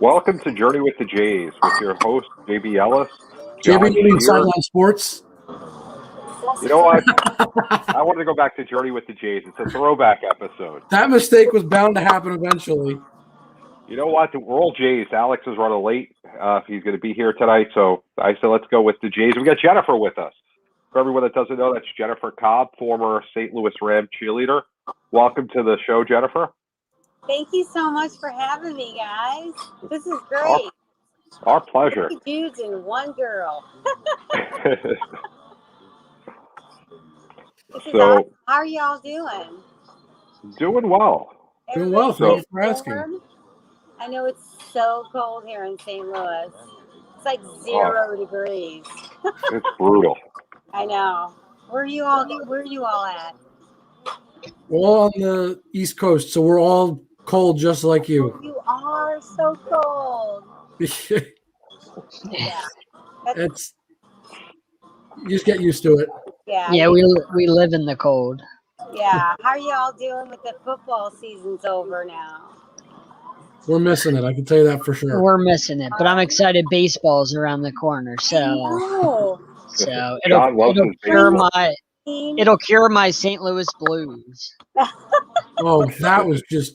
Welcome to Journey with the Jays with your host, JB Ellis, JB, Jon you mean Shearer. Sideline Sports? You know what? I wanted to go back to Journey with the Jays. It's a throwback episode. That mistake was bound to happen eventually. You know what? We're all Jays. Alex is running late. He's going to be here tonight, so I said let's go with the Jays. We got Jennifer with us. For everyone that doesn't know, that's Jennifer Cobb, former St. Louis Ram cheerleader. Welcome to the show, Jennifer. Thank you so much for having me, guys. This is great. Our pleasure. 3 dudes and 1 girl. Awesome. How are y'all doing? Doing well. Doing well. Thank you for asking. I know it's so cold here in St. Louis. It's like 0 degrees. It's brutal. I know. Where are you all at? We're all on the East Coast, so we're all cold just like you. You are so cold. Yeah. It's you just get used to it. Yeah, we live in the cold. Yeah. How are y'all doing with the football season's over now? We're missing it. I can tell you that for sure. We're missing it, but I'm excited. Baseball's around the corner, so it'll cure my St. Louis blues. Oh, that was just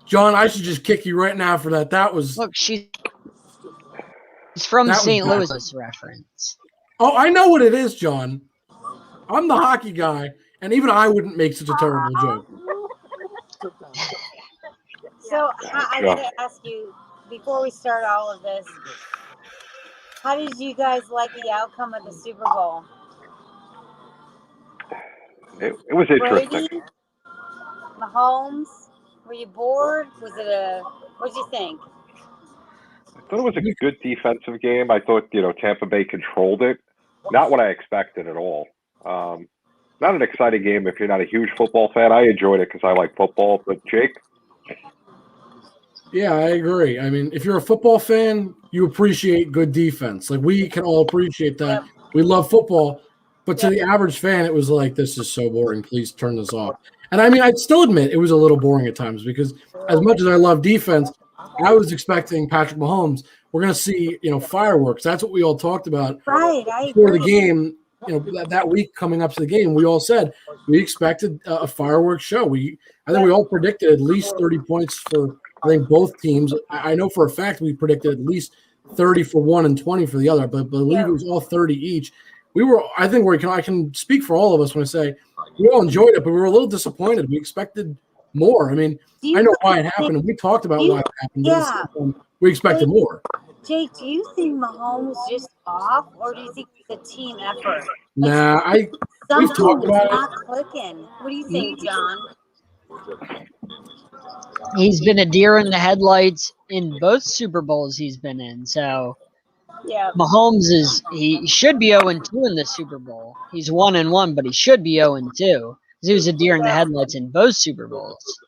John. I should just kick you right now for that. That was she's from St. Louis reference. Oh, I know what it is, John. I'm the hockey guy, and even I wouldn't make such a terrible joke. So I got to ask you, before we start all of this, how did you guys like the outcome of the Super Bowl? It was interesting. Brady, Mahomes, were you bored? What did you think? I thought it was a good defensive game. I thought, Tampa Bay controlled it. Not what I expected at all. Not an exciting game if you're not a huge football fan. I enjoyed it because I like football. But Jake? Yeah, I agree. I mean, if you're a football fan, you appreciate good defense. Like, we can all appreciate that. Yep. We love football. But to the average fan, it was like, this is so boring. Please turn this off. And, I mean, I'd still admit it was a little boring at times because as much as I love defense, I was expecting Patrick Mahomes. We're going to see, fireworks. That's what we all talked about before the game. That week coming up to the game, we all said we expected a fireworks show. I think we all predicted at least 30 points for, I think, both teams. I know for a fact we predicted at least 30 for one and 20 for the other, but I believe it was all 30 each. I can speak for all of us when I say we all enjoyed it, but we were a little disappointed. We expected more. I mean, I know why it happened, and we talked about why it happened. But we expected more. Jake, do you think Mahomes was just off, or do you think it's a team effort? Nah, we've talked about not clicking. What do you think, John? He's been a deer in the headlights in both Super Bowls he's been in. So, Mahomes he should be 0-2 in the Super Bowl. He's 1-1, but he should be 0-2 because he was a deer in the headlights in both Super Bowls.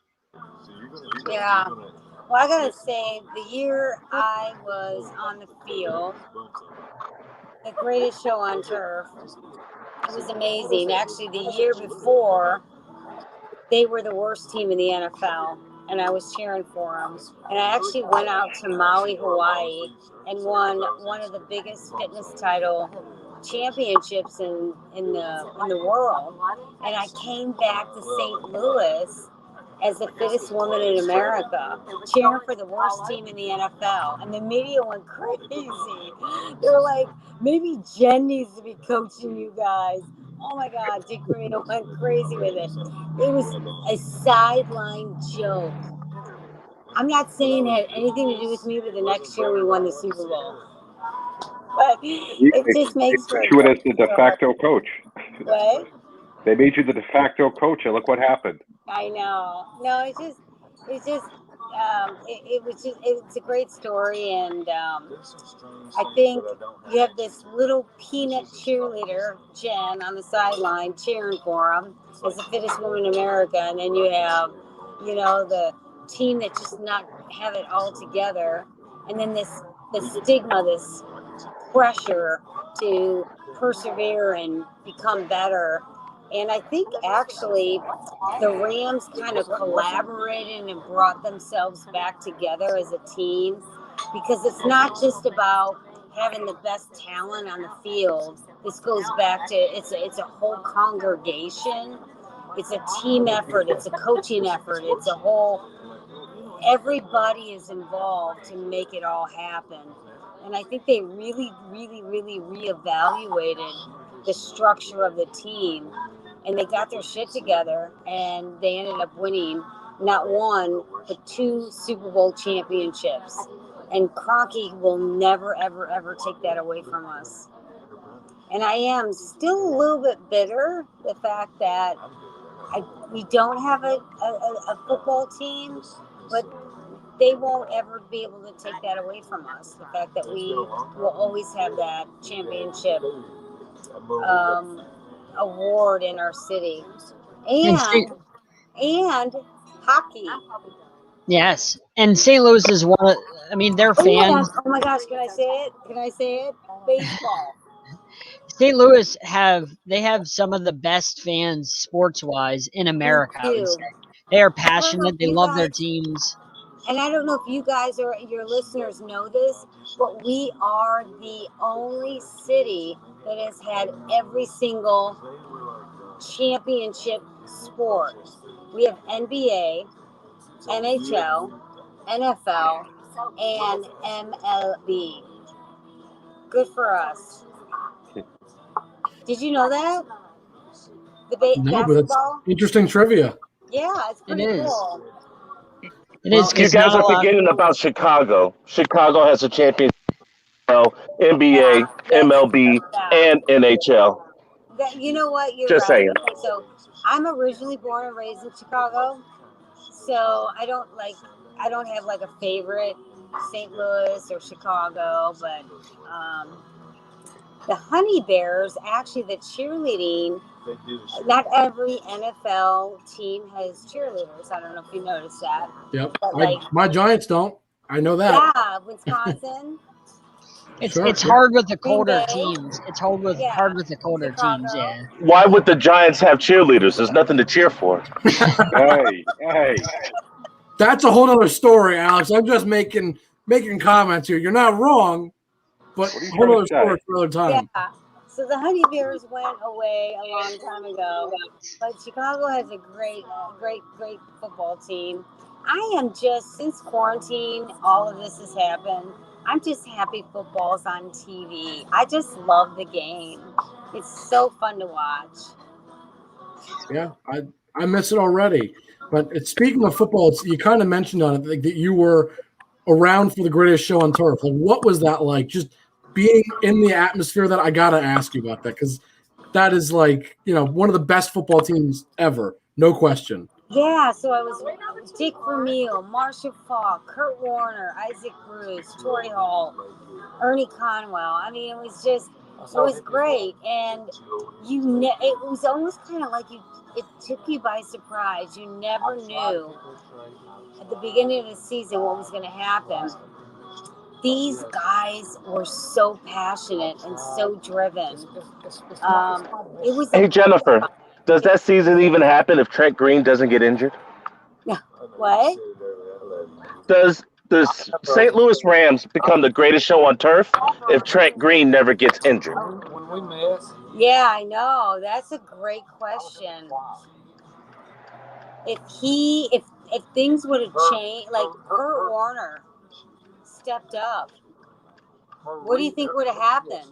Yeah. Well, I gotta say, the year I was on the field, the greatest show on turf, it was amazing. Actually, the year before, they were the worst team in the NFL, and I was cheering for them. And I actually went out to Maui, Hawaii, and won one of the biggest fitness title championships in the world. And I came back to St. Louis as the fittest woman in America, cheering for the worst team in the NFL. And the media went crazy. They were like, maybe Jen needs to be coaching you guys. Oh my God, Dick Marino went crazy with it. It was a sideline joke. I'm not saying it had anything to do with me, but the next year we won the Super Bowl. But it just makes for you as the de facto coach. What? They made you the de facto coach, and look what happened. I know. No, it's a great story, and I think you have this little peanut cheerleader, Jen, on the sideline cheering for him as the fittest woman in America, and then you have, the team that just not have it all together, and then the stigma, this pressure to persevere and become better. And I think actually the Rams kind of collaborated and brought themselves back together as a team. because it's not just about having the best talent on the field. This goes back to it's a whole congregation. It's a team effort. It's a coaching effort. It's a whole. Everybody is involved to make it all happen, and I think they really, really, really reevaluated the structure of the team, and they got their shit together, and they ended up winning not one but 2 Super Bowl championships. And Kroenke will never, ever, ever take that away from us. And I am still a little bit bitter the fact that we don't have a football team, but they won't ever be able to take that away from us. The fact that we will always have that championship award in our city. And hockey. Yes, and St. Louis is one of. I mean, their fans. Oh my gosh! Can I say it? Baseball. St. Louis have some of the best fans sports wise in America. I would say. They are passionate. They love their teams. And I don't know if you guys or your listeners know this, but we are the only city that has had every single championship sport. We have NBA, NHL, NFL, and MLB. Good for us. Did you know that? No, but it's interesting trivia. Yeah, it's pretty cool. It is. You guys are forgetting about Chicago. Chicago has a championship, NBA, MLB, and NHL. You know what? You're just right. saying. Okay, so I'm originally born and raised in Chicago, so I don't have like a favorite St. Louis or Chicago, but the Honey Bears, actually the cheerleading, not every NFL team has cheerleaders. I don't know if you noticed that. Yep. My Giants don't. I know that. Yeah, Wisconsin. It's hard with the colder teams. It's hard with the colder teams. Yeah. Why would the Giants have cheerleaders? There's nothing to cheer for. Hey. That's a whole other story, Alex. I'm just making comments here. You're not wrong, but a whole other story for another time. Yeah. So the Honey Bears went away a long time ago, but Chicago has a great football team. I am just, since quarantine, all of this has happened, I'm just happy football's on TV. I just love the game. It's so fun to watch. Yeah, I miss it already. But speaking of football, you kind of mentioned on it that you were around for the greatest show on turf. Like, what was that like? Just being in the atmosphere. That I gotta ask you about that, because that is like, one of the best football teams ever, no question. Yeah, so I was Dick Vermeil, Marshall Falk, Kurt Warner, Isaac Bruce, Torrey Hall, Ernie Conwell. I mean, it was great, and it was almost kind of like it took you by surprise. You never knew at the beginning of the season what was going to happen. These guys were so passionate and so driven. It was. Hey, Jennifer, does that season even happen if Trent Green doesn't get injured? What? Does the St. Louis Rams become the greatest show on turf if Trent Green never gets injured? Yeah, I know. That's a great question. If things would have changed, like Kurt Warner stepped up, what do you think would have happened?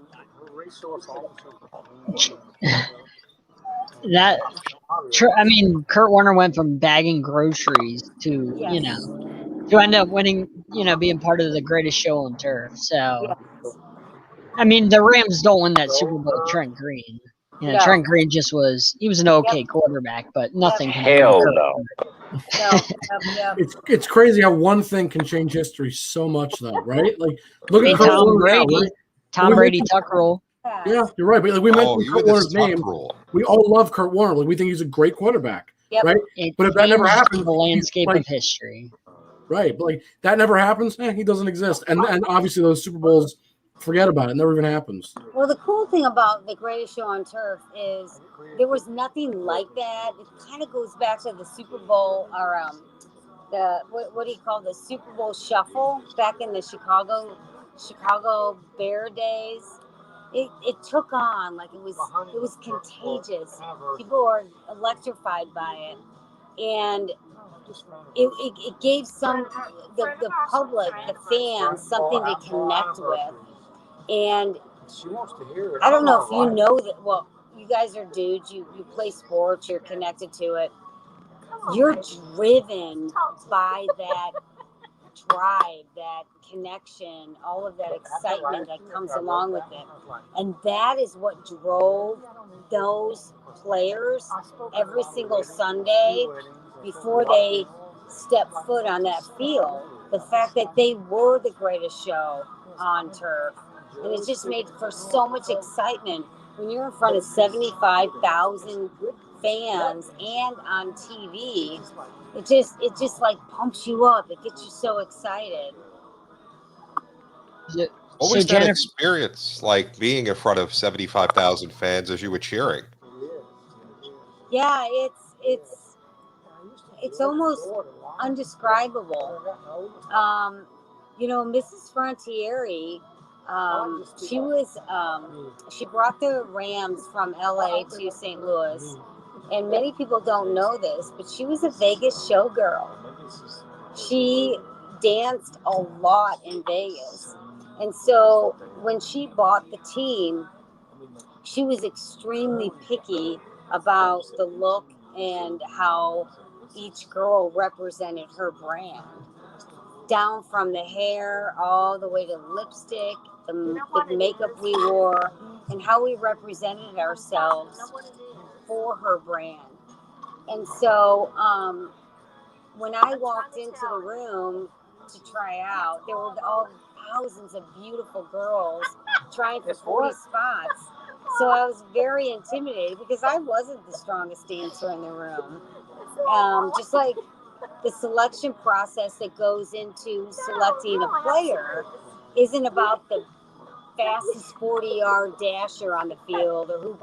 Kurt Warner went from bagging groceries to, to end up winning, being part of the greatest show on turf. So, the Rams don't win that Super Bowl with Trent Green. Trent Green he was an okay quarterback, but nothing. Hell no. It's crazy how one thing can change history so much, though, right? Like, look at Tom Brady. Right? Tom Brady tuck roll. Yeah, you're right. But we mentioned Kurt Warner's name. We all love Kurt Warner. Like, we think he's a great quarterback, right? But if that never happens, the landscape of history, right? But like that never happens, he doesn't exist. And obviously those Super Bowls, forget about it. It never even happens. Well, the cool thing about the greatest show on turf is there was nothing like that. It kind of goes back to the Super Bowl or what do you call the Super Bowl shuffle back in the Chicago Bear days. It took on like it was contagious. People were electrified by it, and it gave the public, the fans, something to connect with. And I don't know if you know that. Well, you guys are dudes. You play sports. You're connected to it. You're driven by that drive, that connection, all of that excitement that comes along with it. And that is what drove those players every single Sunday before they stepped foot on that field. The fact that they were the greatest show on turf. And it just made for so much excitement when you're in front of 75,000 fans and on TV. It just like pumps you up. It gets you so excited. What was that experience like being in front of 75,000 fans as you were cheering? Yeah, it's almost undescribable. Mrs. Frontieri, she brought the Rams from LA to St. Louis. And many people don't know this, but she was a Vegas showgirl. She danced a lot in Vegas. And so when she bought the team, she was extremely picky about the look and how each girl represented her brand. Down from the hair all the way to lipstick, the makeup we wore, and how we represented ourselves for her brand. And so when I walked into the room to try out, there were all thousands of beautiful girls trying for 40 spots. So I was very intimidated because I wasn't the strongest dancer in the room. Just like the selection process that goes into selecting a player isn't about the fastest 40-yard dasher on the field or who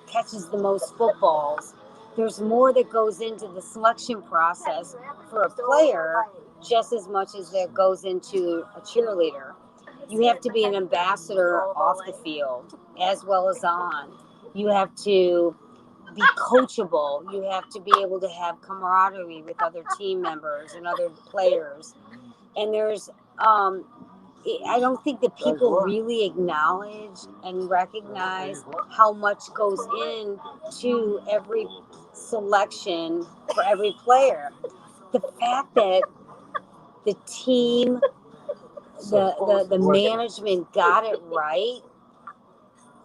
catches the most footballs. There's more that goes into the selection process for a player just as much as that goes into a cheerleader. You have to be an ambassador off the field as well as on. You have to be coachable. You have to be able to have camaraderie with other team members and other players. And there's I don't think that people really acknowledge and recognize how much goes into every selection for every player. The fact that the team, the management got it right,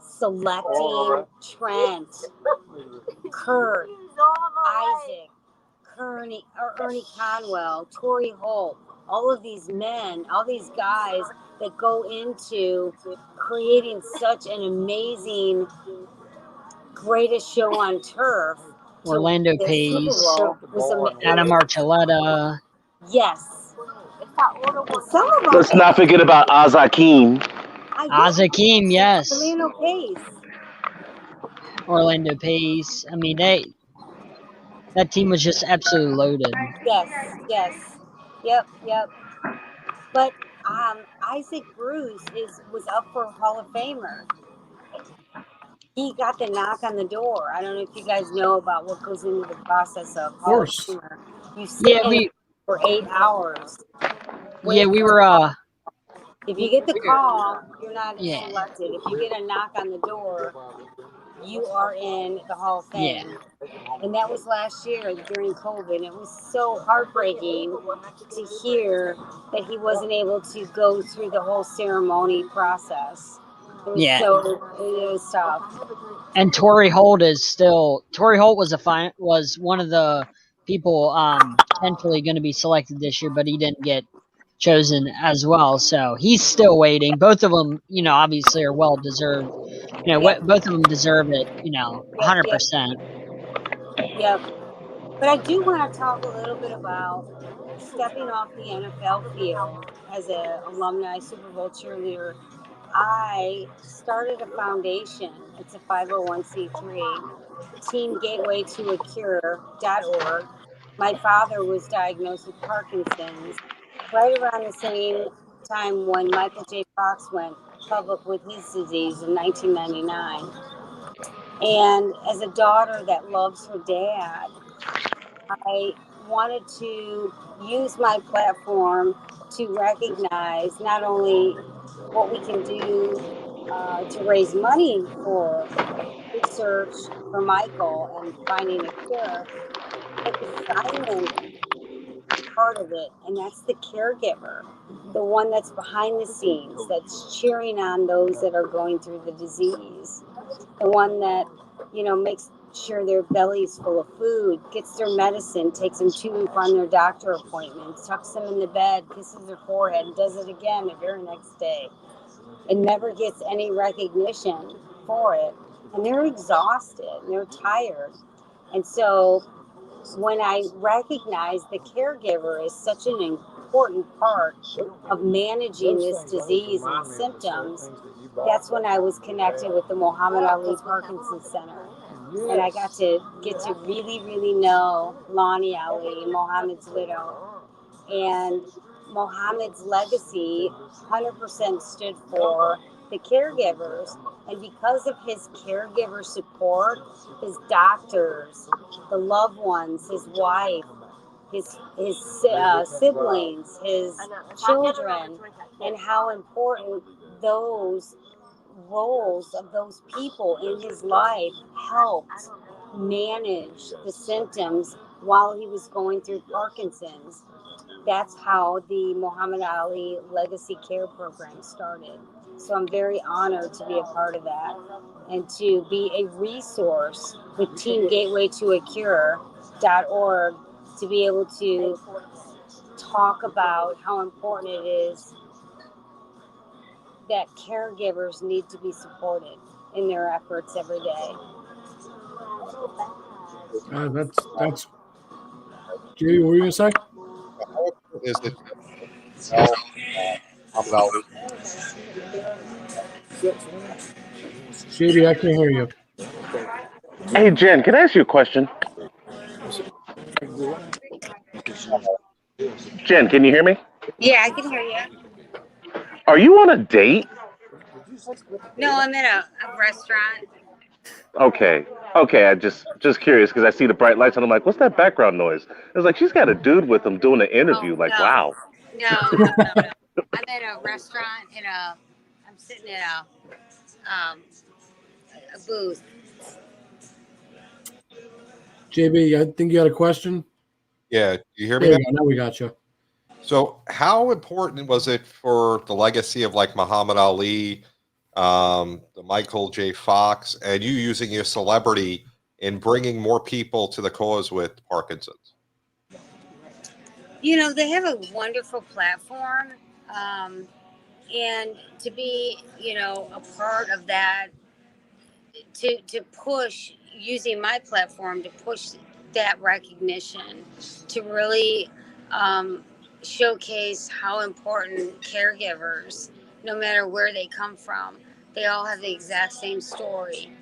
selecting Trent, Kurt, Isaac, Ernie Conwell, Torrey Holt, all of these men, all these guys that go into creating such an amazing, greatest show on turf. Orlando Pace, Adam Archuleta. Yes. Let's not forget about Azakim. Azakim, yes. Orlando Pace. Orlando Pace. I mean, that team was just absolutely loaded. Yes. Yep. But Isaac Bruce was up for Hall of Famer. He got the knock on the door. I don't know if you guys know about what goes into the process of Hall of Famer. You sit in for 8 hours. We were. If you get the call, you're not selected. If you get a knock on the door, you are in the Hall of Fame. Yeah. And that was last year during COVID. It was so heartbreaking to hear that he wasn't able to go through the whole ceremony process. It was tough. And Torrey Holt was one of the people potentially going to be selected this year, but he didn't get chosen as well. So he's still waiting. Both of them, obviously are well deserved. Both of them deserve it, 100%. Yep. But I do want to talk a little bit about stepping off the NFL field as an alumni Super Bowl cheerleader. I started a foundation. It's a 501c3, teamgatewaytoacure.org. my father was diagnosed with Parkinson's right around the same time when Michael J. Fox went public with his disease in 1999. And as a daughter that loves her dad, I wanted to use my platform to recognize not only what we can do to raise money for research for Michael and finding a cure, but the silent part of it, and that's the caregiver, the one that's behind the scenes, that's cheering on those that are going through the disease, the one that, makes sure their belly's full of food, gets their medicine, takes them to and from their doctor appointments, tucks them in the bed, kisses their forehead, and does it again the very next day. And never gets any recognition for it. And they're exhausted, and they're tired. And so when I recognize the caregiver is such an important part of managing this disease and symptoms, that's when I was connected with the Muhammad Ali Parkinson Center. And I got to really, really know Lonnie Ali, Muhammad's widow. And Muhammad's legacy 100% stood for the caregivers. And because of his caregiver support, his doctors, the loved ones, his wife, his siblings, his children, and how important those roles of those people in his life helped manage the symptoms while he was going through Parkinson's. That's how the Muhammad Ali Legacy Care Program started. So I'm very honored to be a part of that and to be a resource with Team Gateway to a Cure.org to be able to talk about how important it is that caregivers need to be supported in their efforts every day. That's Judy, what were you going to say? Is it JD, I can't hear you. Hey, Jen, can I ask you a question? Jen, can you hear me? Yeah, I can hear you. Are you on a date? No, I'm in a restaurant. Okay. I just curious because I see the bright lights and I'm like, what's that background noise? It's like she's got a dude with him doing an interview. Wow. No. I'm at a restaurant I'm sitting in a booth. JB, I think you had a question. Yeah, you hear me? There you go. Now we got you. So, how important was it for the legacy of like Muhammad Ali, the Michael J. Fox, and you using your celebrity in bringing more people to the cause with Parkinson's? They have a wonderful platform, and to be, a part of that, to push using my platform to push that recognition, to really showcase how important caregivers, no matter where they come from, they all have the exact same story.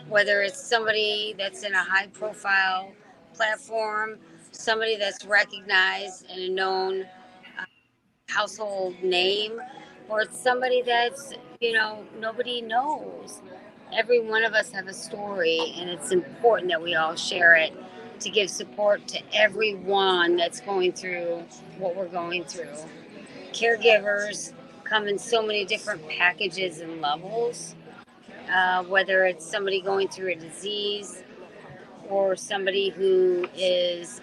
Whether it's somebody that's in a high profile platform, somebody that's recognized and a known household name, or it's somebody that's, nobody knows. Every one of us have a story, and it's important that we all share it to give support to everyone that's going through what we're going through. Caregivers come in so many different packages and levels, whether it's somebody going through a disease or somebody who is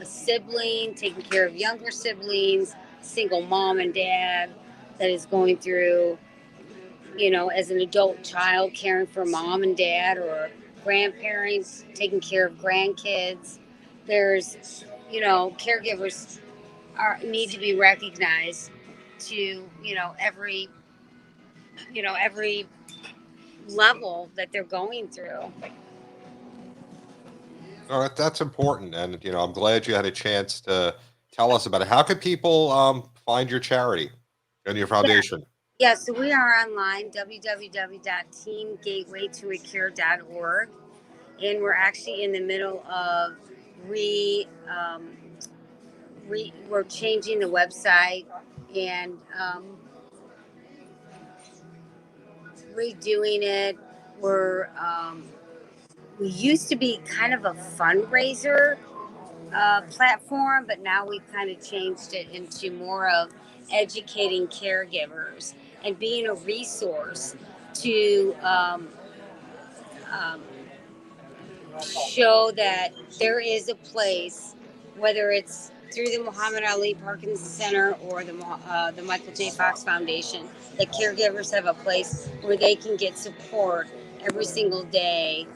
a sibling, taking care of younger siblings, single mom and dad that is going through, as an adult child, caring for mom and dad, or grandparents taking care of grandkids. There's, caregivers need to be recognized to, every level that they're going through. All right, that's important, and I'm glad you had a chance to tell us about it. How can people find your charity and your foundation? Yeah, so we are online, www.teamgatewaytoacure.org, and we're actually in the middle of we're changing the website and redoing it. We used to be kind of a fundraiser platform, but now we've kind of changed it into more of educating caregivers and being a resource to show that there is a place, whether it's through the Muhammad Ali Parkinson Center or the Michael J. Fox Foundation, that caregivers have a place where they can get support every single day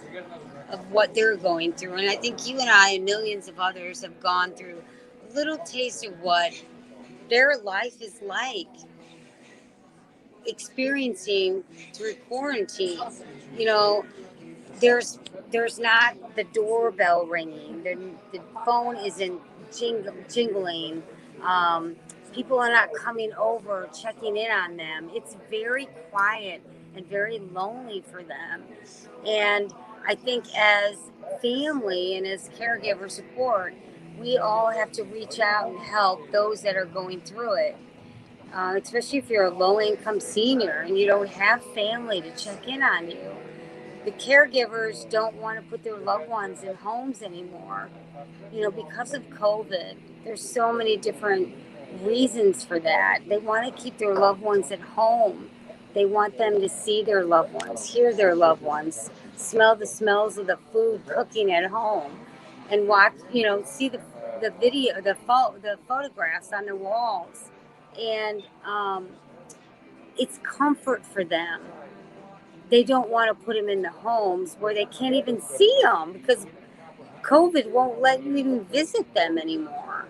of what they're going through. And I think you and I and millions of others have gone through a little taste of what their life is like experiencing through quarantine. You know, there's not the doorbell ringing, the phone isn't jingling, people are not coming over checking in on them. It's very quiet and very lonely for them. And I think as family and as caregiver support, we all have to reach out and help those that are going through it. Especially if you're a low-income senior and you don't have family to check in on you. The caregivers don't want to put their loved ones in homes anymore. You know, because of COVID, there's so many different reasons for that. They want to keep their loved ones at home. They want them to see their loved ones, hear their loved ones, smell the smells of the food cooking at home, and watch, see the video, the photographs on the walls. And it's comfort for them. They don't want to put them in the homes where they can't even see them because COVID won't let you even visit them anymore.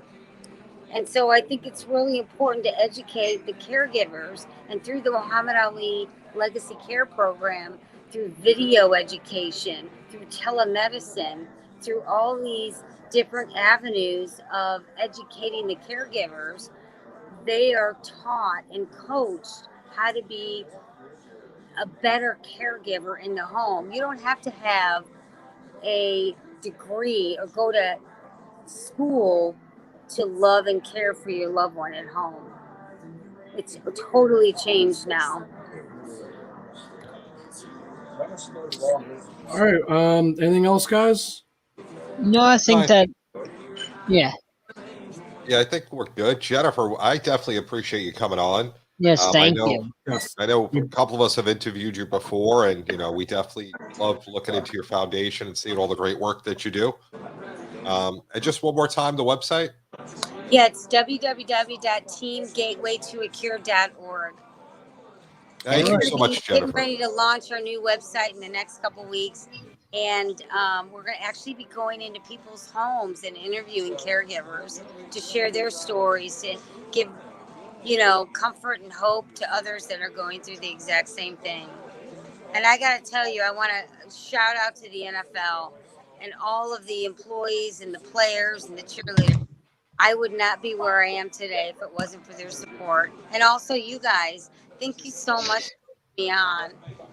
And so I think it's really important to educate the caregivers, and through the Muhammad Ali Legacy Care Program, through video education, through telemedicine, through all these different avenues of educating the caregivers, they are taught and coached how to be a better caregiver in the home. You don't have to have a degree or go to school to love and care for your loved one at home. It's totally changed now. All right. Anything else, guys? No, I think that. Yeah. Yeah, I think we're good. Jennifer, I definitely appreciate you coming on. Yes, thank you. I know a couple of us have interviewed you before, and we definitely love looking into your foundation and seeing all the great work that you do. And just one more time, the website. Yeah, it's www.teamgatewaytoacure.org. Thank you so much, Jennifer. We're getting ready to launch our new website in the next couple of weeks, and we're going to actually be going into people's homes and interviewing caregivers to share their stories, to give comfort and hope to others that are going through the exact same thing. And I got to tell you, I want to shout out to the NFL and all of the employees and the players and the cheerleaders. I would not be where I am today if it wasn't for their support. And also you guys, thank you so much for being on.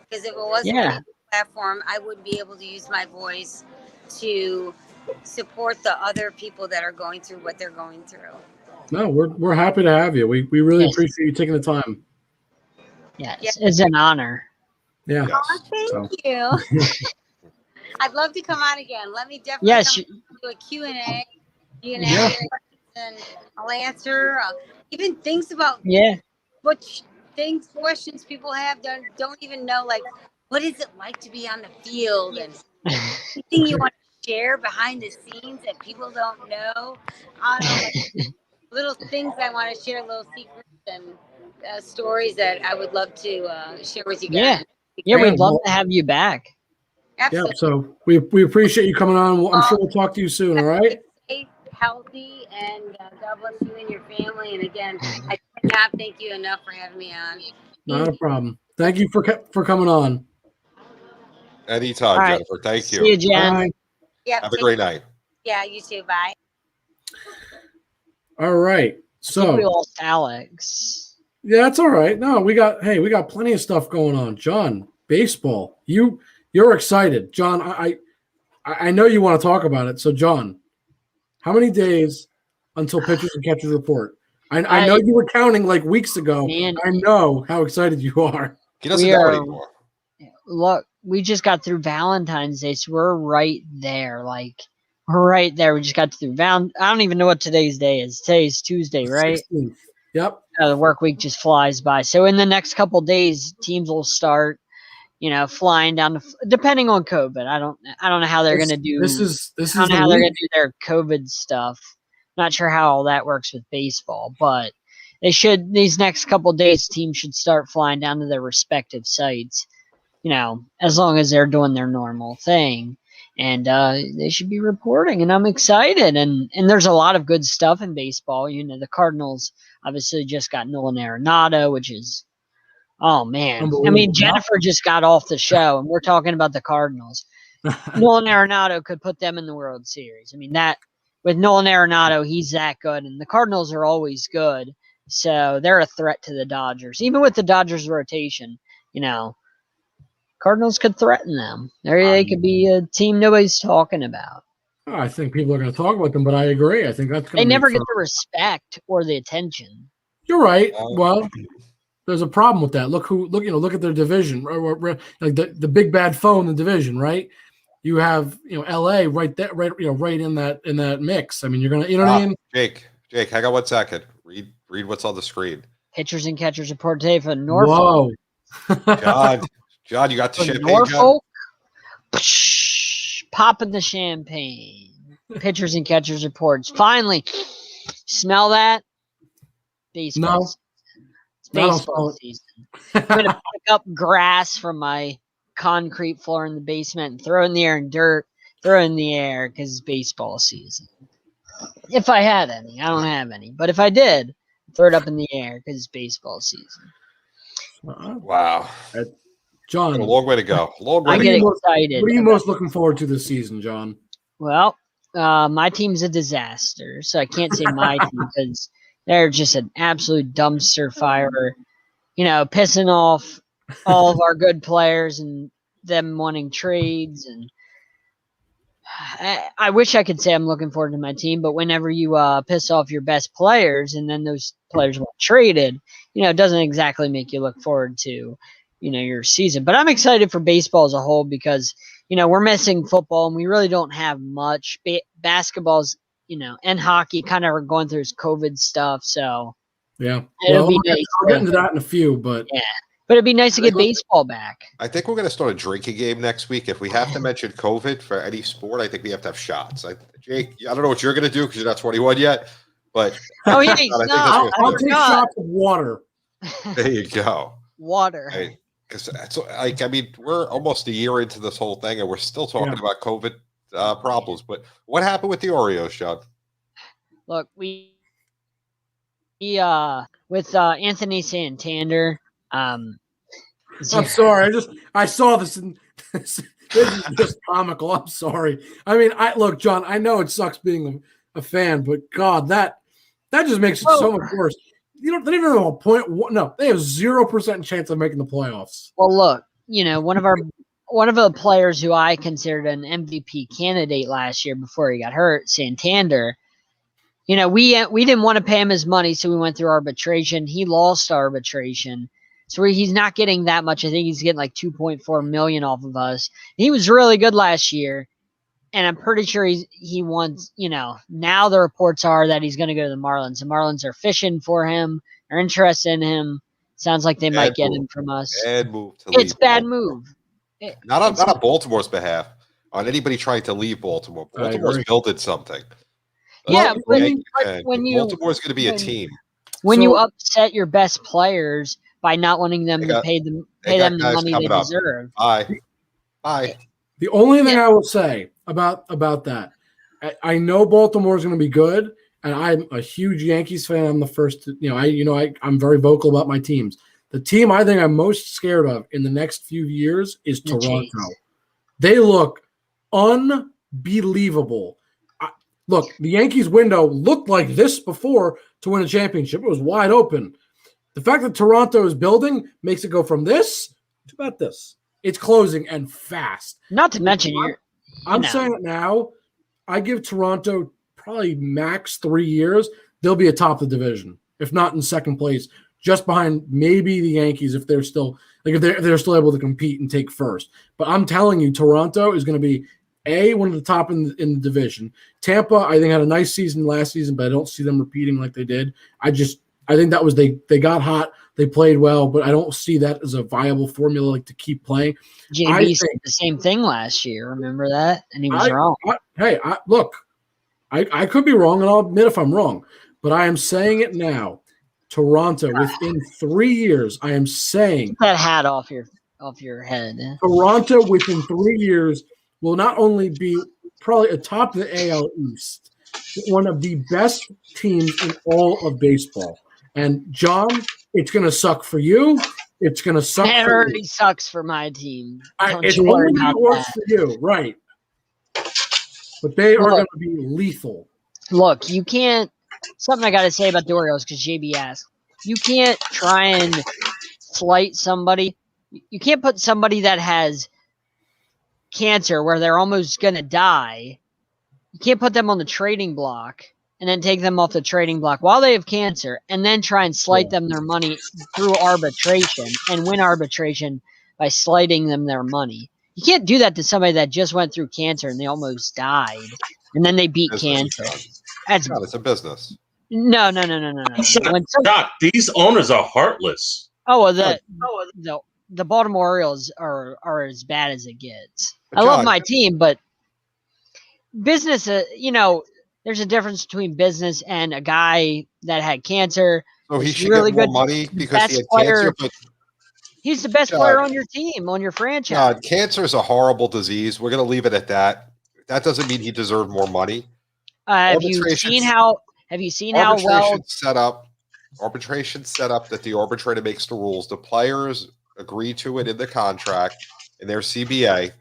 Because if it wasn't for the platform, I wouldn't be able to use my voice to support the other people that are going through what they're going through. No, we're happy to have you. We really appreciate you taking the time. Yes, it's an honor. Yeah. Oh, thank you. I'd love to come on again. Let me definitely do a Q&A. You can ask and I'll answer. Even things about questions people have don't even know, like what is it like to be on the field, and anything you want to share behind the scenes that people don't know. Little things I want to share, little secrets and stories that I would love to share with you guys. Yeah, we'd love to have you back. Absolutely. Yeah, so we appreciate you coming on. I'm sure we'll talk to you soon, all right? Safe, healthy, and God bless you and your family. And again, I cannot thank you enough for having me on. Not a problem. Thank you for coming on. Anytime, Jennifer. Thank you. See you, Jen. Bye. Yeah, have a great night. Yeah, you too. Bye. All right. So we lost Alex. Yeah, that's all right. No, we got plenty of stuff going on. John, baseball. You're excited. John, I know you want to talk about it. So John, How many days until pitchers and catchers report? I know you were counting like weeks ago. Man, I know how excited you are. He doesn't know anymore. Look, we just got through Valentine's Day, so we're right there. Like, we're right there. We just got through I don't even know what today's day is. Today's Tuesday, right? 16th. Yep. The work week just flies by. So in the next couple days, teams will start, flying down depending on COVID. I don't know how they're going to do. This is I don't know how they're going to do their COVID stuff. Not sure how all that works with baseball, but these next couple days, teams should start flying down to their respective sites, as long as they're doing their normal thing. And they should be reporting, and I'm excited. And there's a lot of good stuff in baseball. The Cardinals obviously just got Nolan Arenado, which is, oh, man. I mean, Jennifer just got off the show, and we're talking about the Cardinals. Nolan Arenado could put them in the World Series. I mean, with Nolan Arenado, he's that good, and the Cardinals are always good, so they're a threat to the Dodgers. Even with the Dodgers rotation, Cardinals could threaten them. They could be a team nobody's talking about. I think people are going to talk about them, but I agree. I think that's going to They never get the respect or the attention. You're right. Well, there's a problem with that. Look at their division. Like the big bad foe in the division, right? You have, LA right there, right in that mix. I mean, you're gonna, what I mean? Jake, hang on 1 second. Read what's on the screen. Pitchers and catchers report today for Norfolk. Whoa. John, you got the champagne, Norfolk? Popping the champagne. Pitchers and catchers reports. Finally, smell that? Baseball. No. It's baseball season. I'm gonna pick up grass from my concrete floor in the basement and throw in the air and dirt, throw in the air because it's baseball season. If I had any, I don't have any, but if I did, throw it up in the air because it's baseball season. Wow, John, a long way to go. I get excited. What are you most looking forward to this season, John? Well, my team's a disaster, so I can't say my team because they're just an absolute dumpster fire. Pissing off all of our good players and them wanting trades. And I wish I could say I'm looking forward to my team, but whenever you piss off your best players and then those players want traded, it doesn't exactly make you look forward to, your season. But I'm excited for baseball as a whole because, we're missing football and we really don't have much. Basketball's, and hockey kind of are going through this COVID stuff. So yeah, it'll be nice. I'll get into that in a few, but yeah. But it'd be nice to get baseball back. I think we're going to start a drinking game next week. If we have to mention COVID for any sport, I think we have to have shots. Jake, I don't know what you're going to do because you're not 21 yet, but I'll take shots of water. There you go. Water. Because we're almost a year into this whole thing, and we're still talking about COVID problems. But what happened with the Oreos, Sean? Look, we with Anthony Santander. I'm sorry. I saw this and this is just comical. I'm sorry. I mean, look, John, I know it sucks being a fan, but God, that just makes it so much worse. They don't even have a point. No, they have 0% chance of making the playoffs. Well, look, one of the players who I considered an MVP candidate last year before he got hurt, Santander. We didn't want to pay him his money, so we went through arbitration. He lost arbitration. So he's not getting that much. I think he's getting like $2.4 million off of us. He was really good last year, and I'm pretty sure he wants. Now the reports are that he's going to go to the Marlins. The Marlins are fishing for him. They're interested in him. Sounds like they might get him from us. Bad move. It's bad move. Not on Baltimore's behalf. On anybody trying to leave Baltimore. Baltimore's building something. Yeah, when Baltimore's going to be a team. When you upset your best players by not wanting them to pay them the money they deserve. Bye. The only thing I will say about that, I know Baltimore's going to be good, and I'm a huge Yankees fan. I'm the first to, I'm very vocal about my teams. The team I think I'm most scared of in the next few years is Toronto. They look unbelievable. Look, the Yankees window looked like this before to win a championship. It was wide open. The fact that Toronto is building makes it go from this to about this. It's closing and fast. Not to mention I'm saying it now. I give Toronto probably max 3 years, they'll be atop the division, if not in second place, just behind maybe the Yankees if they're still if they're still able to compete and take first. But I'm telling you, Toronto is going to be one of the top in the division. Tampa, I think, had a nice season last season, but I don't see them repeating like they did. I think that was they got hot, they played well, but I don't see that as a viable formula to keep playing. JB said the same thing last year. Remember that? And he was wrong. Look, I could be wrong, and I'll admit if I'm wrong, but I am saying it now. Toronto, within 3 years, I am saying – Get that hat off your head. Toronto, within 3 years, will not only be probably atop the AL East, but one of the best teams in all of baseball. And, John, it's going to suck for you. It's going to suck it for already me. Sucks for my team. It's only going to work for you, right. But they are going to be lethal. Look, you can't – something I got to say about the Orioles because JB asked. You can't try and slight somebody. You can't put somebody that has cancer where they're almost going to die. You can't put them on the trading block and then take them off the trading block while they have cancer and then try and slight them their money through arbitration and win arbitration by slighting them their money. You can't do that to somebody that just went through cancer and they almost died and then they beat cancer. It's a business. No. Doc, these owners are heartless. The Baltimore Orioles are as bad as it gets. I love my team, but business, there's a difference between business and a guy that had cancer. So he should really get more good, money because he had cancer. But he's the best player on your team, on your franchise. Cancer is a horrible disease. We're going to leave it at that. That doesn't mean he deserved more money. Have you seen how well arbitration set up that the arbitrator makes the rules. The players agree to it in the contract in their CBA.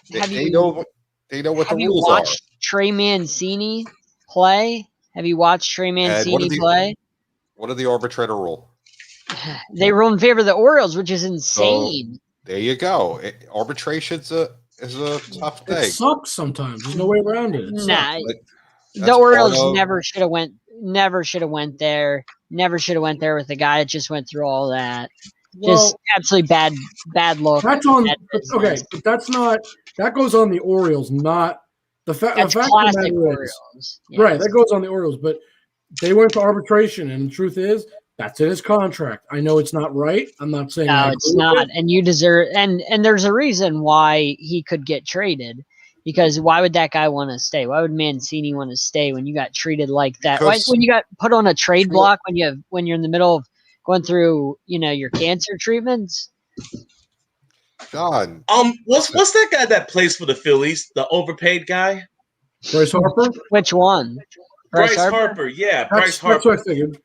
They know what the rules are. Have you watched Trey Mancini play? Have you watched Trey Mancini play? What did the arbitrator rule? They rule in favor of the Orioles, which is insane. So, there you go. Arbitration's is a tough thing. It sucks sometimes. There's no way around it. The Orioles never should have went there. Never should have went there with the guy that just went through all that. Just absolutely bad look. That's on. Okay, but that's not. That goes on the Orioles, not the fact. That's classic Orioles. Yes. Right, that goes on the Orioles, but they went to arbitration, and the truth is, that's in his contract. I know it's not right. I'm not saying no, it's not, and you deserve. And there's a reason why he could get traded. Because why would that guy want to stay? Why would Mancini want to stay when you got treated like that? When you got put on a trade block when you're in the middle of going through your cancer treatments? John, what's that guy that plays for the Phillies? The overpaid guy? Bryce Harper? Which one? Bryce Harper. Yeah, Bryce Harper. That's what I figured.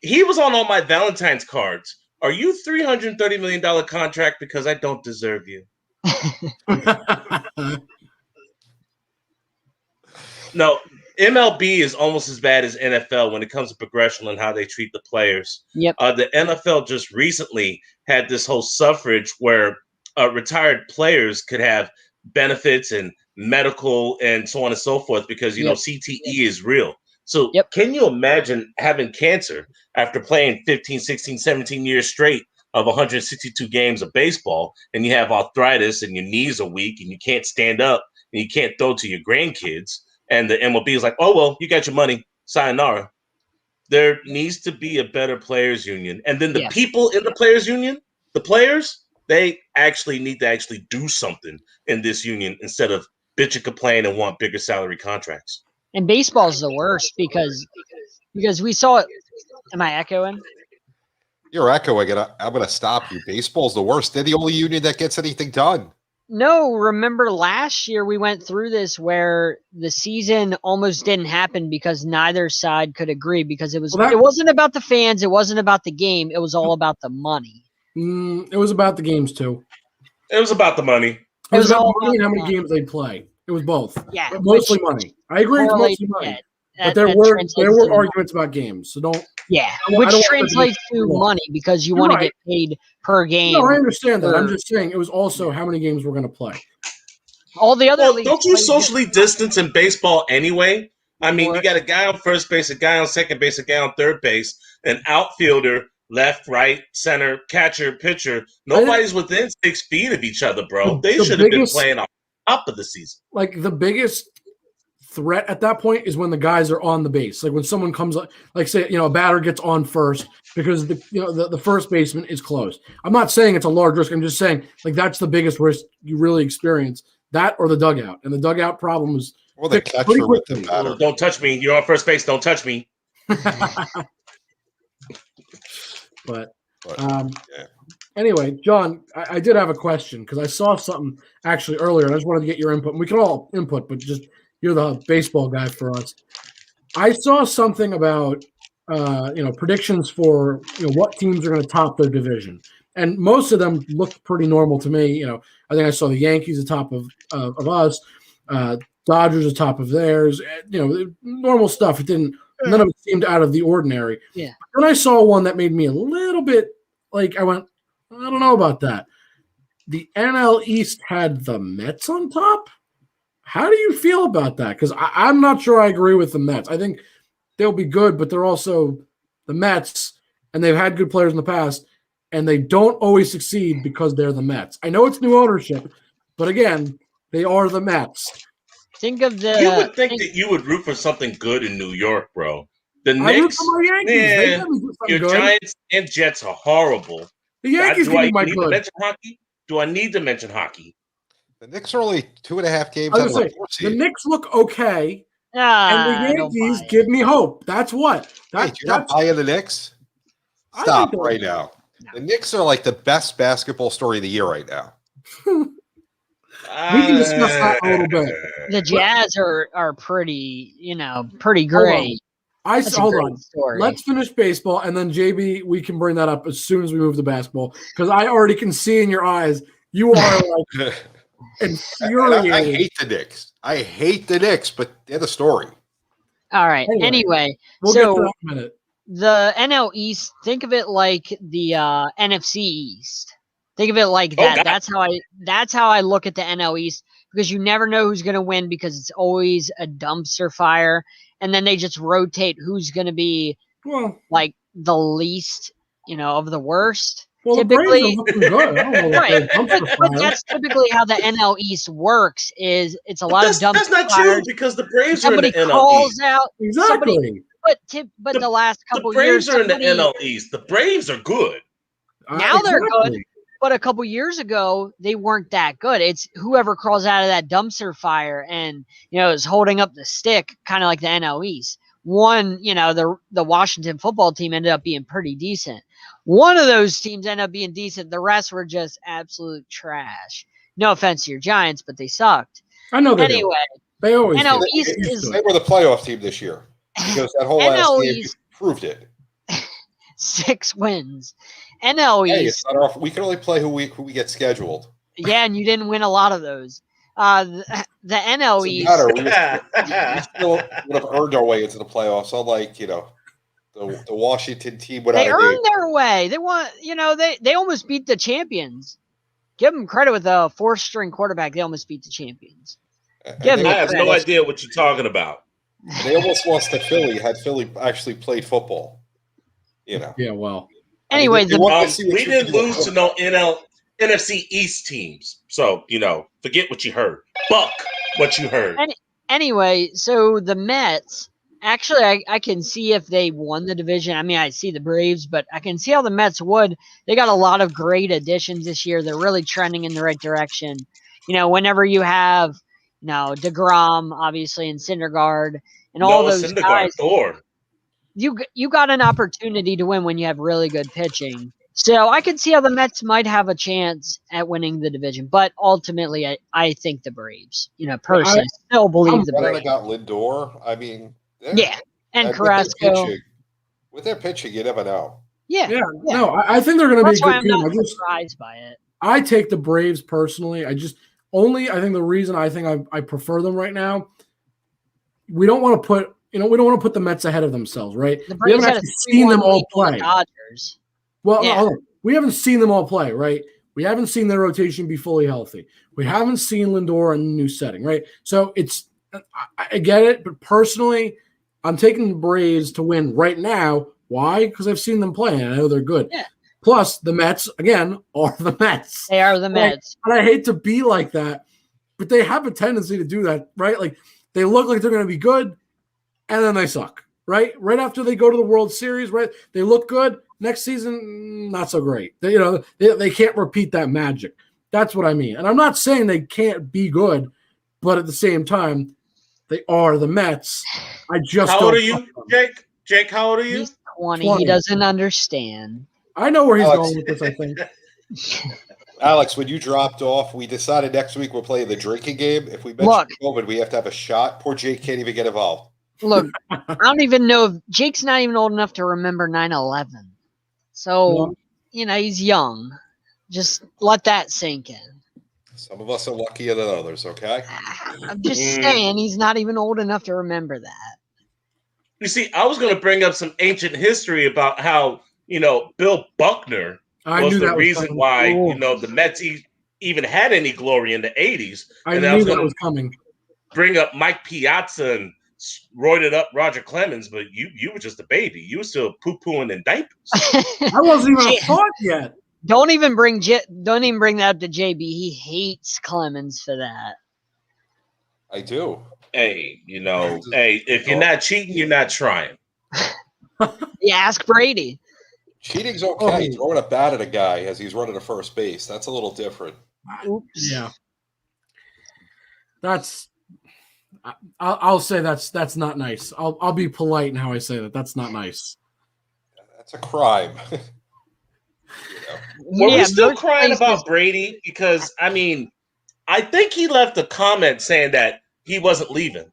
He was on all my Valentine's cards. Are you $330 million contract because I don't deserve you? No, MLB is almost as bad as NFL when it comes to progression and how they treat the players. Yep. The NFL just recently had this whole suffrage where retired players could have benefits and medical and so on and so forth because, CTE is real. So Can you imagine having cancer after playing 15, 16, 17 years straight of 162 games of baseball and you have arthritis and your knees are weak and you can't stand up and you can't throw to your grandkids? And the MLB is like, oh, well, you got your money. Sayonara. There needs to be a better players union. And then the people in the players union, the players, they actually need to actually do something in this union instead of bitch and complain and want bigger salary contracts. And baseball is the worst because we saw it. Am I echoing? You're echoing it. I'm going to stop you. Baseball's the worst. They're the only union that gets anything done. No, remember last year we went through this where the season almost didn't happen because neither side could agree because it wasn't about the fans, it wasn't about the game, it was all about the money. It was about the games too. It was about the money. It was about money and how many games they'd play. It was both. Yeah, but mostly money. I agree with mostly money. But there were arguments about games, so don't. Yeah, which translates to money because you want to get paid per game. No, I understand that. I'm just saying it was also how many games we're going to play. All the other leagues don't you play socially distance in baseball anyway? I mean, you got a guy on first base, a guy on second base, a guy on third base, an outfielder, left, right, center, catcher, pitcher. Nobody's within 6 feet of each other, bro. They should have been playing on top of the season. Like the biggest threat at that point is when the guys are on the base. Like when someone comes up, like say, a batter gets on first because the first baseman is close. I'm not saying it's a large risk. I'm just saying like that's the biggest risk you really experience, that or the dugout. And the dugout problem is the catcher with the batter. Don't touch me. You're on first base. Don't touch me. But anyway, John, I did have a question because I saw something actually earlier, and I just wanted to get your input. And we can all input, but just you're the baseball guy for us. I saw something about predictions for what teams are going to top their division, and most of them looked pretty normal to me. I think I saw the Yankees atop of us, Dodgers atop of theirs. Normal stuff. None of it seemed out of the ordinary. Yeah. Then I saw one that made me a little bit like I went, I don't know about that. The NL East had the Mets on top. How do you feel about that? Because I'm not sure I agree with the Mets. I think they'll be good, but they're also the Mets, and they've had good players in the past, and they don't always succeed because they're the Mets. I know it's new ownership, but again, they are the Mets. Think of the. You would think that you would root for something good in New York, bro. The I root Knicks, for my Yankees. your good. Giants and Jets are horrible. The Yankees Do I give me my need good. to mention hockey? Do I need to mention hockey? The Knicks are only 2.5 games I out was of gonna the 4 say, the seed. Knicks look okay, and the Yankees give me hope. That's what. Wait, you're not buying the Knicks? Stop right now. No. The Knicks are like the best basketball story of the year right now. We can discuss that a little bit. The Jazz are pretty, pretty great. Hold on. Story. Let's finish baseball, and then JB, we can bring that up as soon as we move to basketball because I already can see in your eyes you are like infuriated. I hate the Knicks. I hate the Knicks, but they're the story. All right. Anyway, we'll get to that in a minute. The NL East, think of it like the NFC East. Think of it like that. That's how I look at the NL East because you never know who's going to win because it's always a dumpster fire, and then they just rotate who's going to be like the least, of the worst. Well, typically, the Braves are looking good. I don't know right? But that's typically how the NL East works. Is it's a lot of dumpster That's not fires. true because the Braves Somebody are in the NL calls East. out exactly. But the last couple the Braves years, are in the NL East. The Braves are good. Now they're good. But a couple years ago, they weren't that good. It's whoever crawls out of that dumpster fire and, is holding up the stick, kind of like the NL East. One, the Washington football team ended up being pretty decent. One of those teams ended up being decent. The rest were just absolute trash. No offense to your Giants, but they sucked. I know they anyway, They always NL do. East is They were the playoff team this year because that whole last game proved it. 6 wins. NL East. Hey, it's not our, we can only play who we get scheduled. Yeah, and you didn't win a lot of those. The NL East. We still would have earned our way into the playoffs, unlike the Washington team. They earned their way. They want, they almost beat the champions. Give them credit with a 4th-string quarterback. They almost beat the champions. I have no idea what you're talking about. They almost lost to Philly. Had Philly actually played football, Yeah, well. Anyway, we didn't lose to no NFC East teams. So, forget what you heard. Buck what you heard. Anyway, so the Mets, actually, I can see if they won the division. I mean, I see the Braves, but I can see how the Mets would. They got a lot of great additions this year. They're really trending in the right direction. Whenever you have, DeGrom, obviously, and Syndergaard, and all those guys. You got an opportunity to win when you have really good pitching. So I could see how the Mets might have a chance at winning the division. But ultimately, I think the Braves, personally, I still believe the Braves. I got Lindor. I mean, and Carrasco. With their pitching, you never know. Yeah. No, I think they're going to be a good team. I'm not surprised by it. I take the Braves personally. I think the reason I prefer them right now, we don't want to put the Mets ahead of themselves, right? We haven't actually seen them all play. Dodgers. Well, we haven't seen them all play, right? We haven't seen their rotation be fully healthy. We haven't seen Lindor in a new setting, right? So I get it, but personally, I'm taking the Braves to win right now. Why? Because I've seen them play, and I know they're good. Yeah. Plus, the Mets, again, are the Mets. They are the Mets. And I hate to be like that, but they have a tendency to do that, right? Like, they look like they're going to be good, and then they suck, right? Right after they go to the World Series, right? They look good. Next season, not so great. They can't repeat that magic. That's what I mean. And I'm not saying they can't be good, but at the same time, they are the Mets. How old are you, Jake? Jake, how old are you? He's 20. He doesn't understand. I know where he's going with this, I think. Alex, when you dropped off, we decided next week we're playing the drinking game. If we mention COVID, we have to have a shot. Poor Jake can't even get involved. Look, I don't even know if Jake's not even old enough to remember 9/11. So, he's young. Just let that sink in. Some of us are luckier than others, okay? I'm just saying he's not even old enough to remember that. You see, I was going to bring up some ancient history about how, Bill Buckner was the reason why, the Mets even had any glory in the 80s. I knew that was coming. Bring up Mike Piazza and roided up Roger Clemens, but you were just a baby. You were still poo-pooing in diapers. I wasn't even a thought yet. Don't even bring that up to JB. He hates Clemens for that. I do. Hey, if you're not cheating, you're not trying. Yeah, ask Brady. Cheating's okay. Throwing a bat at a guy as he's running to first base, that's a little different. Oops. Yeah. I'll say that's not nice. I'll be polite in how I say that. That's not nice. That's a crime. Well, we're still crying about Brady because, I think he left a comment saying that he wasn't leaving.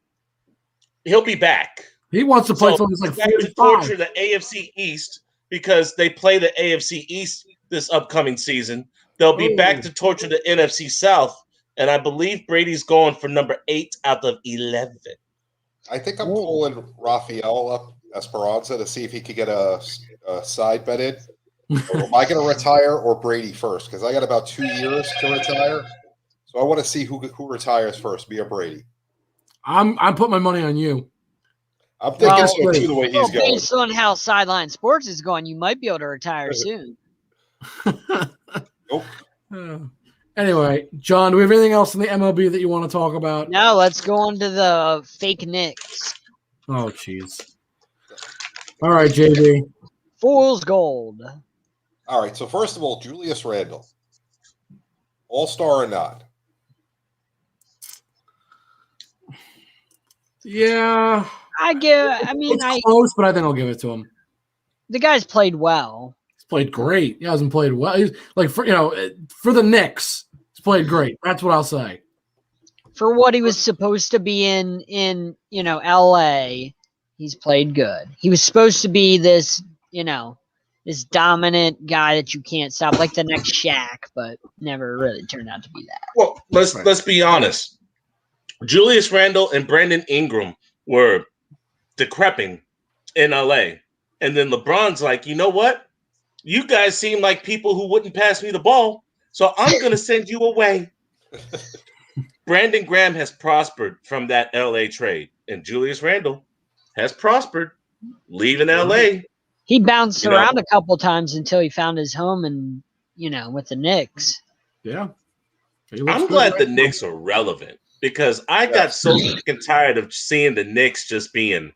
He'll be back. He wants to play until he's like 45. To torture the AFC East because they play the AFC East this upcoming season. They'll be back to torture the NFC South, and I believe Brady's going for number 8 out of 11. I think I'm pulling Rafael up Esperanza to see if he could get a side bet in. Am I going to retire or Brady first? Because I got about 2 years to retire, so I want to see who retires first, me or Brady. I'm putting my money on you. I'm thinking so too, the way he's going. Based on how Sideline Sports is going, you might be able to retire soon. Nope. Anyway, John, do we have anything else in the MLB that you want to talk about? No, let's go on to the fake Knicks. Oh, jeez. All right, JB. Fool's gold. All right, so first of all, Julius Randle. All-star or not? Yeah. It's close, but I think I'll give it to him. The guy's played well. He's played great. He hasn't played well. He's like for the Knicks, he's played great. That's what I'll say. For what he was supposed to be in LA, he's played good. He was supposed to be this dominant guy that you can't stop, like the next Shaq, but never really turned out to be that. Well, let's be honest. Julius Randle and Brandon Ingram were decreping in LA. And then LeBron's like, you know what? You guys seem like people who wouldn't pass me the ball, so I'm going to send you away. Brandon Graham has prospered from that LA trade, and Julius Randle has prospered leaving LA. He bounced around a couple times until he found his home and, with the Knicks. Yeah. I'm glad the Knicks are relevant because I got so sick and tired of seeing the Knicks just being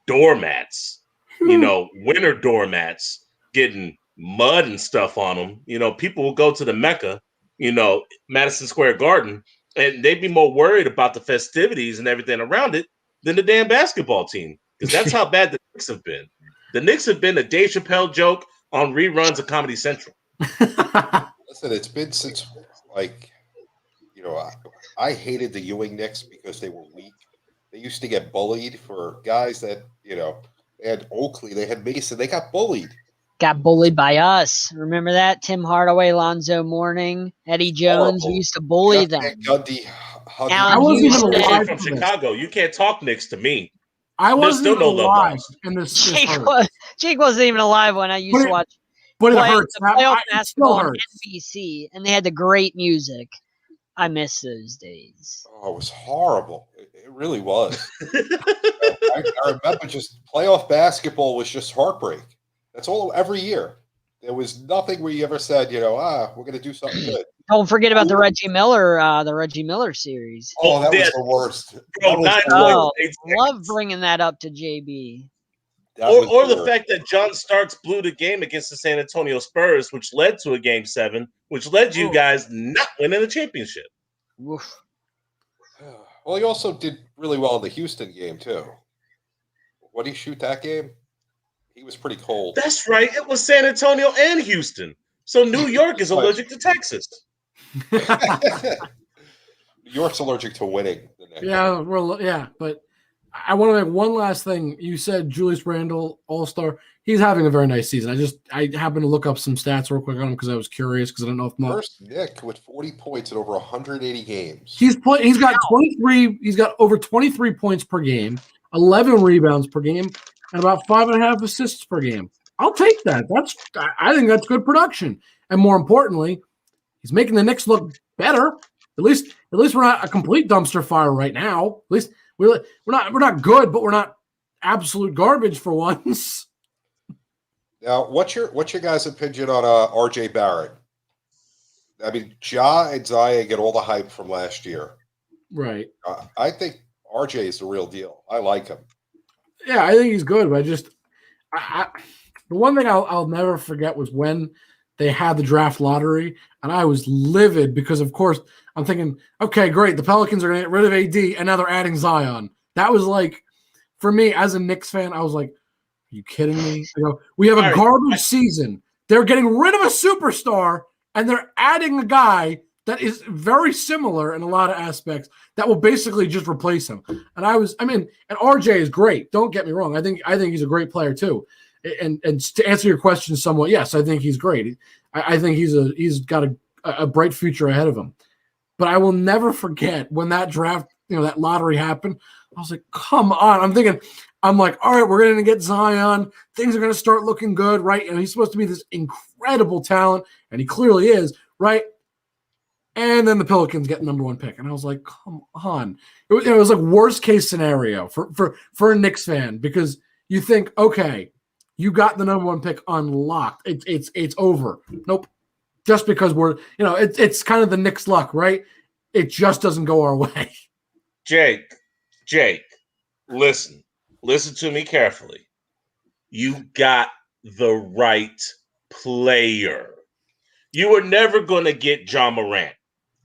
doormats, winter doormats, getting mud and stuff on them. People will go to the Mecca, Madison Square Garden, and they'd be more worried about the festivities and everything around it than the damn basketball team because that's how bad the Knicks have been. The Knicks have been a Dave Chappelle joke on reruns of Comedy Central. Listen, it's been since, I hated the Ewing Knicks because they were weak. They used to get bullied for guys that, they had Oakley, they had Mason, they got bullied. Got bullied by us. Remember that? Tim Hardaway, Lonzo Mourning, Eddie Jones. We used to bully them. Gundy, I wasn't even alive from Chicago. You can't talk Knicks to me. I wasn't even alive in this. Jake wasn't even alive when I used to watch but it hurts. The playoff It still basketball on hurts. NBC, and they had the great music. I miss those days. Oh, it was horrible. It really was. I remember just playoff basketball was just heartbreak. That's all every year. There was nothing where you ever said, we're going to do something good. Don't forget about the Reggie Miller series. Oh, that was the worst. Love bringing that up to JB. Or the fact that John Starks blew the game against the San Antonio Spurs, which led to a Game 7, which led you guys not winning the championship. Oof. Well, he also did really well in the Houston game, too. What did he shoot that game? He was pretty cold. That's right. It was San Antonio and Houston. So New York is allergic to Texas. New York's allergic to winning. Yeah, but I want to make one last thing. You said Julius Randle, All-Star. He's having a very nice season. I happened to look up some stats real quick on him because I was curious because I don't know if first Nick with 40 points in over 180 games. He's got 23. He's got over 23 points per game, 11 rebounds per game, and about 5.5 assists per game. I'll take that. I think that's good production. And more importantly, he's making the Knicks look better. At least we're not a complete dumpster fire right now. At least we're not good, but we're not absolute garbage for once. Now, what's your guys' opinion on R.J. Barrett? I mean, Ja and Zion get all the hype from last year. Right. I think R.J. is the real deal. I like him. Yeah, I think he's good, but the one thing I'll never forget was when they had the draft lottery, and I was livid because, of course, I'm thinking, okay, great, the Pelicans are going to get rid of AD, and now they're adding Zion. That was like, for me, as a Knicks fan, I was like, are you kidding me? We have a garbage season. They're getting rid of a superstar, and they're adding a guy that is very similar in a lot of aspects that will basically just replace him. And and RJ is great. Don't get me wrong. I think he's a great player too. And to answer your question somewhat, yes, I think he's great. I think he's got a bright future ahead of him. But I will never forget when that draft, that lottery happened. I was like, come on. I'm like, all right, we're going to get Zion. Things are going to start looking good, right? And he's supposed to be this incredible talent, and he clearly is, right? And then the Pelicans get number 1 pick. And I was like, come on. It was like worst case scenario for a Knicks fan, because you think, okay, you got the number 1 pick unlocked. It's over. Nope. Just because it's kind of the Knicks luck, right? It just doesn't go our way. Jake, listen to me carefully. You got the right player. You were never going to get John Morant.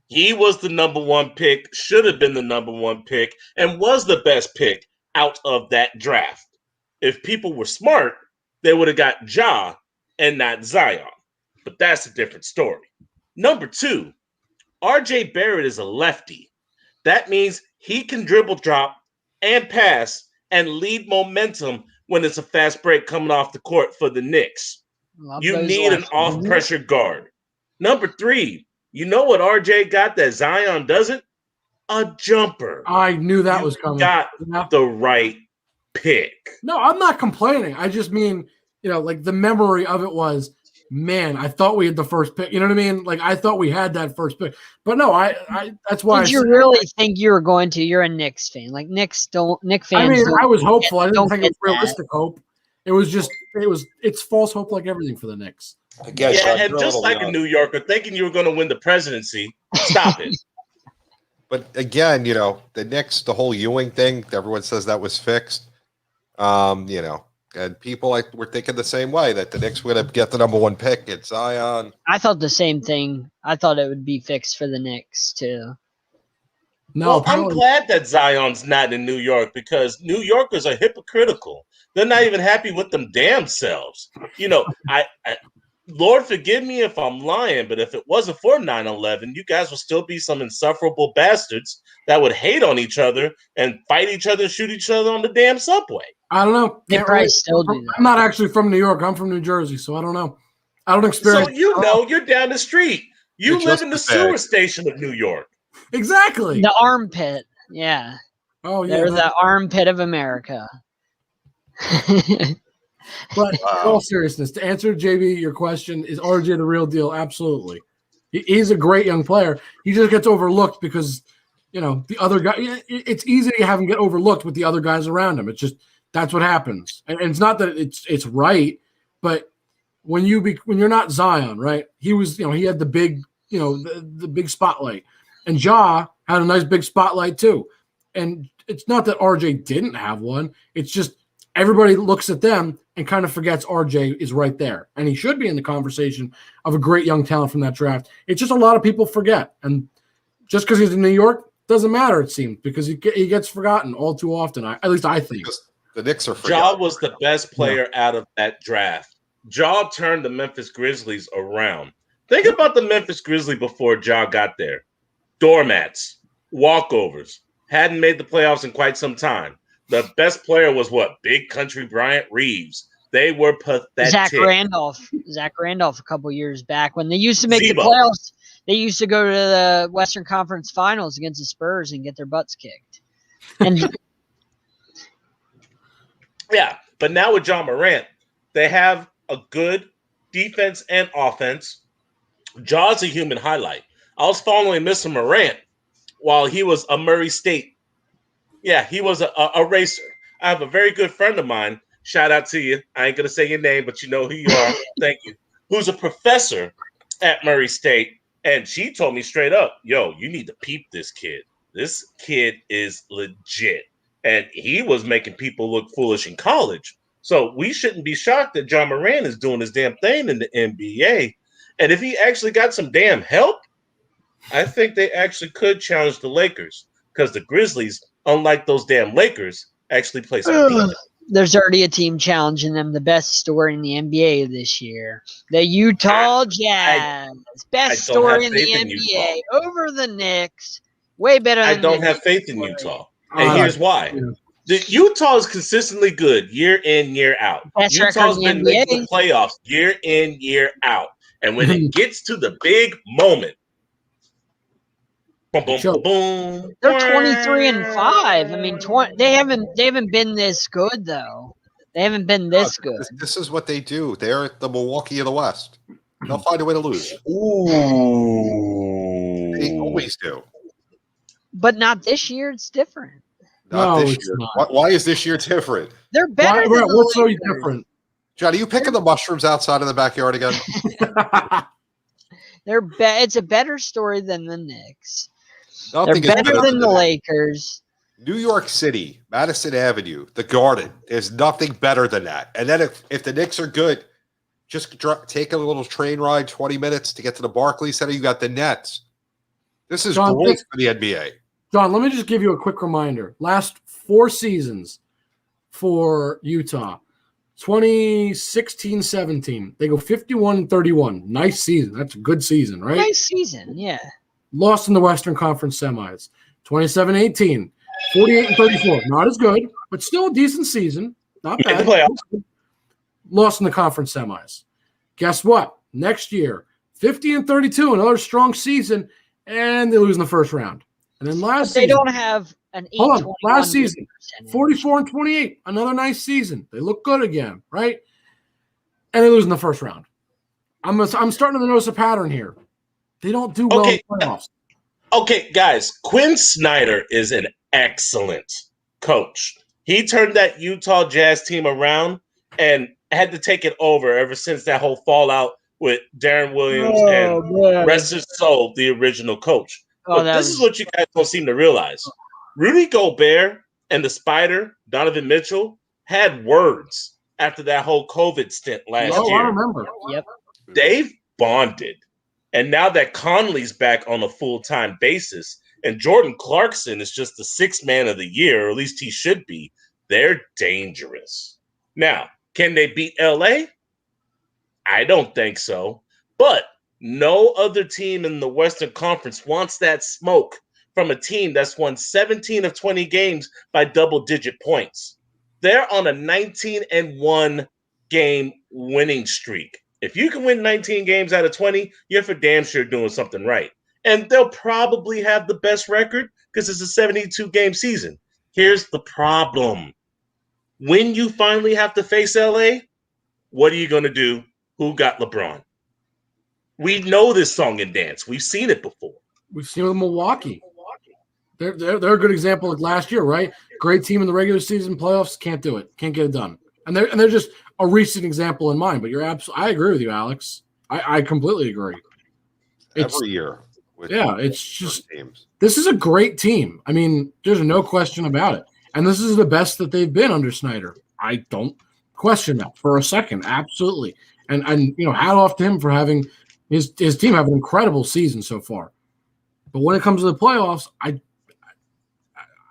He was the number 1 pick, should have been the number 1 pick, and was the best pick out of that draft. If people were smart, they would have got Ja and not Zion. But that's a different story. Number 2, RJ Barrett is a lefty. That means he can dribble drop and pass and lead momentum when it's a fast break coming off the court for the Knicks. You need an off-pressure guard. Number 3, you know what RJ got that Zion doesn't? A jumper. I knew that was coming. Got the right pick. No, I'm not complaining. I just mean, like the memory of it was, man, I thought we had the first pick. You know what I mean? Like I thought we had that first pick. But no, I that's why. Did you really think you were going to? You're a Knicks fan. Like Knick fans. I mean, I was hopeful. I didn't think it was realistic hope. It was just it's false hope like everything for the Knicks. And just like a New Yorker thinking you were going to win the presidency, stop it. But again, the Knicks, the whole Ewing thing, everyone says that was fixed. And people were thinking the same way, that the Knicks would have get the number 1 pick. It's Zion. I thought the same thing. I thought it would be fixed for the Knicks too. No, I'm glad that Zion's not in New York, because New Yorkers are hypocritical. They're not even happy with them damn selves. Lord forgive me if I'm lying, but if it wasn't for 9/11, you guys would still be some insufferable bastards that would hate on each other and fight each other and shoot each other on the damn subway. I don't know. They probably still do that. I'm not actually from New York. I'm from New Jersey, so I don't know. I don't experience. So you're down the street. You live in the sewer station of New York. Exactly. The armpit. Yeah. Oh yeah. They're the armpit of America. But in all seriousness, to answer JB, your question, is RJ the real deal? Absolutely. He's a great young player. He just gets overlooked because, the other guy. It's easy to have him get overlooked with the other guys around him. It's just that's what happens, and it's not that it's right, but when you're not Zion, right? He was, he had the big, the big spotlight, and Ja had a nice big spotlight too. And it's not that RJ didn't have one. It's just everybody looks at them and kind of forgets RJ is right there. And he should be in the conversation of a great young talent from that draft. It's just a lot of people forget. And just because he's in New York doesn't matter, it seems, because he gets forgotten all too often. At least I think. Because the Knicks are forgotten. Ja was the best player out of that draft. Ja turned the Memphis Grizzlies around. Think about the Memphis Grizzlies before Ja got there. Doormats, walkovers, hadn't made the playoffs in quite some time. The best player was what? Big Country Bryant Reeves. They were pathetic. Zach Randolph a couple years back when they used to make the playoffs. They used to go to the Western Conference Finals against the Spurs and get their butts kicked. And yeah, but now with John Morant, they have a good defense and offense. Ja's a human highlight. I was following Mr. Morant while he was a Murray State. Yeah, he was a racer. I have a very good friend of mine. Shout out to you. I ain't going to say your name, but you know who you are. Thank you. Who's a professor at Murray State. And she told me straight up, yo, you need to peep this kid. This kid is legit. And he was making people look foolish in college. So we shouldn't be shocked that John Morant is doing his damn thing in the NBA. And if he actually got some damn help, I think they actually could challenge the Lakers. Because the Grizzlies, unlike those damn Lakers, actually play some defense. There's already a team challenging them. The best story in the NBA this year. The Utah Jazz. Best story in the NBA. Over the Knicks. Way better than I don't have faith in Utah. And here's why. The Utah is consistently good year in, year out. Best Utah's been making the playoffs year in, year out. And when it gets to the big moment, boom, boom, boom. They're 23-5. I mean, they haven't been this good though. They haven't been this good. This is what they do. They're the Milwaukee of the West. They'll find a way to lose. Ooh. They always do. But not this year. It's different. Not this year. Why is this year different? They're better. What's so different? John, are you picking the mushrooms outside in the backyard again? It's a better story than the Knicks. They're better than the Lakers. New York City, Madison Avenue, the Garden. There's nothing better than that. And then if the Knicks are good, just take a little train ride, 20 minutes to get to the Barclays Center. You got the Nets. This is great for the NBA. John, let me just give you a quick reminder. Last 4 seasons for Utah, 2016-17, they go 51-31. Nice season. That's a good season, right? Nice season, yeah. Lost in the Western Conference semis. 27-18, 48-34. Not as good, but still a decent season. Not bad. Lost in the conference semis. Guess what? Next year, 50-32, another strong season, and they lose in the first round. And then they don't have an 8. Last season, 44-28, another nice season. They look good again, right? And they lose in the first round. I'm starting to notice a pattern here. They don't do well in playoffs. Okay, guys, Quinn Snyder is an excellent coach. He turned that Utah Jazz team around and had to take it over ever since that whole fallout with Darren Williams and rest his soul, the original coach. But this is what you guys don't seem to realize. Rudy Gobert and the Spider, Donovan Mitchell, had words after that whole COVID stint last year. I remember. Yep. They've bonded. And now that Conley's back on a full-time basis and Jordan Clarkson is just the 6th man of the year, or at least he should be, they're dangerous. Now, can they beat LA? I don't think so. But no other team in the Western Conference wants that smoke from a team that's won 17 of 20 games by double-digit points. They're on a 19-1 game winning streak. If you can win 19 games out of 20, you're for damn sure doing something right. And they'll probably have the best record because it's a 72-game season. Here's the problem. When you finally have to face LA, What are you going to do? Who got LeBron? We know this song and dance. We've seen it before. We've seen it with Milwaukee. They're a good example of last year, right? Great team in the regular season, playoffs, can't do it, can't get it done. And they're just a recent example in mind. But I agree with you, Alex. I completely agree. Every year. It's just teams. This is a great team. I mean, there's no question about it. And this is the best that they've been under Snyder. I don't question that for a second. Absolutely. And hat off to him for having his team have an incredible season so far. But when it comes to the playoffs,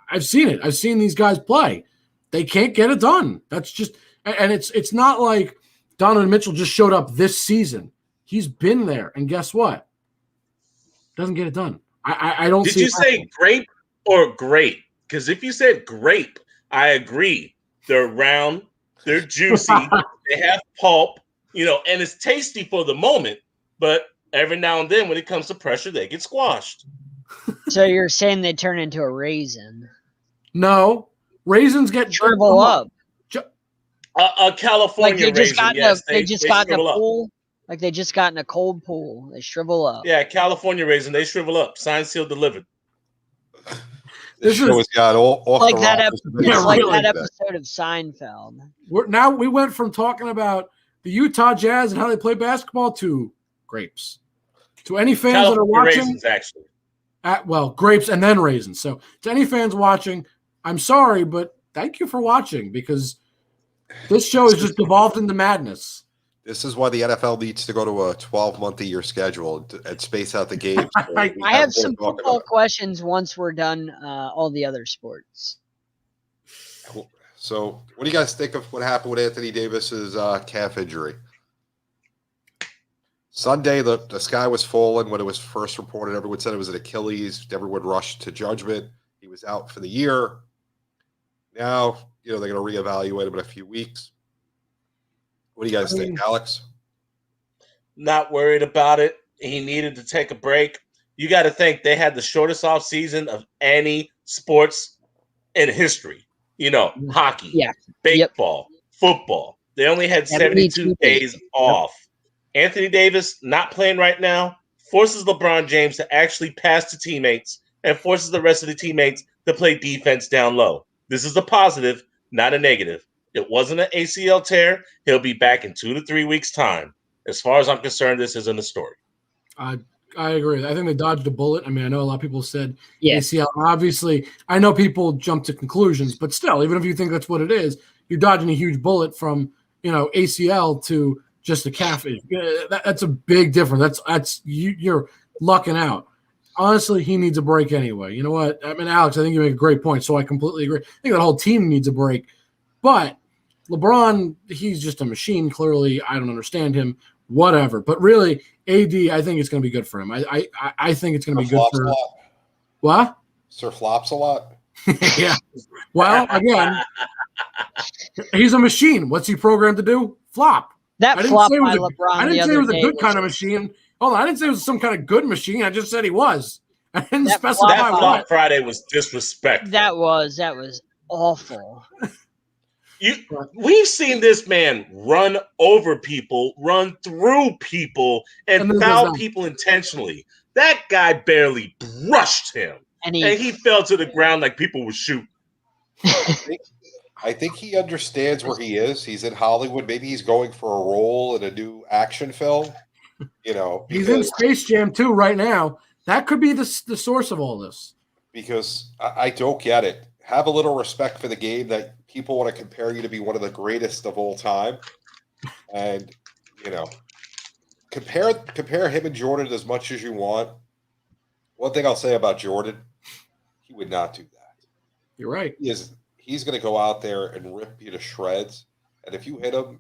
I've seen it. I've seen these guys play. They can't get it done. That's just – and it's not like Donovan Mitchell just showed up this season. He's been there. And guess what? Doesn't get it done. I don't see – Did you say grape or grape? Because if you said grape, I agree. They're round. They're juicy. They have pulp, and it's tasty for the moment. But every now and then when it comes to pressure, they get squashed. So you're saying they turn into a No. Raisins get shrivel up. A California raisin, yes. They just got in a pool. Like they just got in a cold pool. They shrivel up. Yeah, California raisin, they shrivel up. Signed, sealed, delivered. This show has got off like the that rocks. that episode of Seinfeld. We went from talking about the Utah Jazz and how they play basketball to grapes. To any fans California that are watching, raisins, actually. Grapes and then raisins. So to any fans watching, I'm sorry, but thank you for watching because this show has just evolved into madness. This is why the NFL needs to go to a 12-month-a-year schedule and space out the games. I have some football questions once we're done all the other sports. So what do you guys think of what happened with Anthony Davis's calf injury? Sunday, the sky was falling when it was first reported. Everyone said it was an Achilles. Everyone rushed to judgment. He was out for the year. Now, they're going to reevaluate him in a few weeks. What do you guys think, Alex? Not worried about it. He needed to take a break. You got to think they had the shortest off season of any sports in history. Hockey, baseball, football. They only had 72 days off. Anthony Davis not playing right now forces LeBron James to actually pass to teammates and forces the rest of the teammates to play defense down low. This is a positive, not a negative. It wasn't an ACL tear. He'll be back in 2 to 3 weeks' time. As far as I'm concerned, this isn't a story. I agree. I think they dodged a bullet. I mean, I know a lot of people said ACL. Obviously, I know people jump to conclusions, but still, even if you think that's what it is, you're dodging a huge bullet from ACL to just a calf. That's a big difference. You're lucking out. Honestly, he needs a break anyway. You know what? I mean, Alex, I think you make a great point. So I completely agree. I think the whole team needs a break. But LeBron, he's just a machine. Clearly, I don't understand him. Whatever. But really, AD, I think it's going to be good for him. I think it's going to be good for – what? Sir flops a lot. Yeah. Well, again, he's a machine. What's he programmed to do? Flop. That flop by LeBron. I didn't say it was a good kind of machine. Hold on. I didn't say it was some kind of good machine. I just said he was. I didn't specify that what. flop Friday was disrespectful. That was awful. We've seen this man run over people, run through people, and foul people intentionally. That guy barely brushed him, and he fell to the ground like people were shooting. I think he understands where he is. He's in Hollywood. Maybe he's going for a role in a new action film. He's in Space Jam 2 right now. That could be the source of all this. Because I don't get it. Have a little respect for the game that people want to compare you to be one of the greatest of all time. And, compare him and Jordan as much as you want. One thing I'll say about Jordan, he would not do that. You're right. He's going to go out there and rip you to shreds. And if you hit him,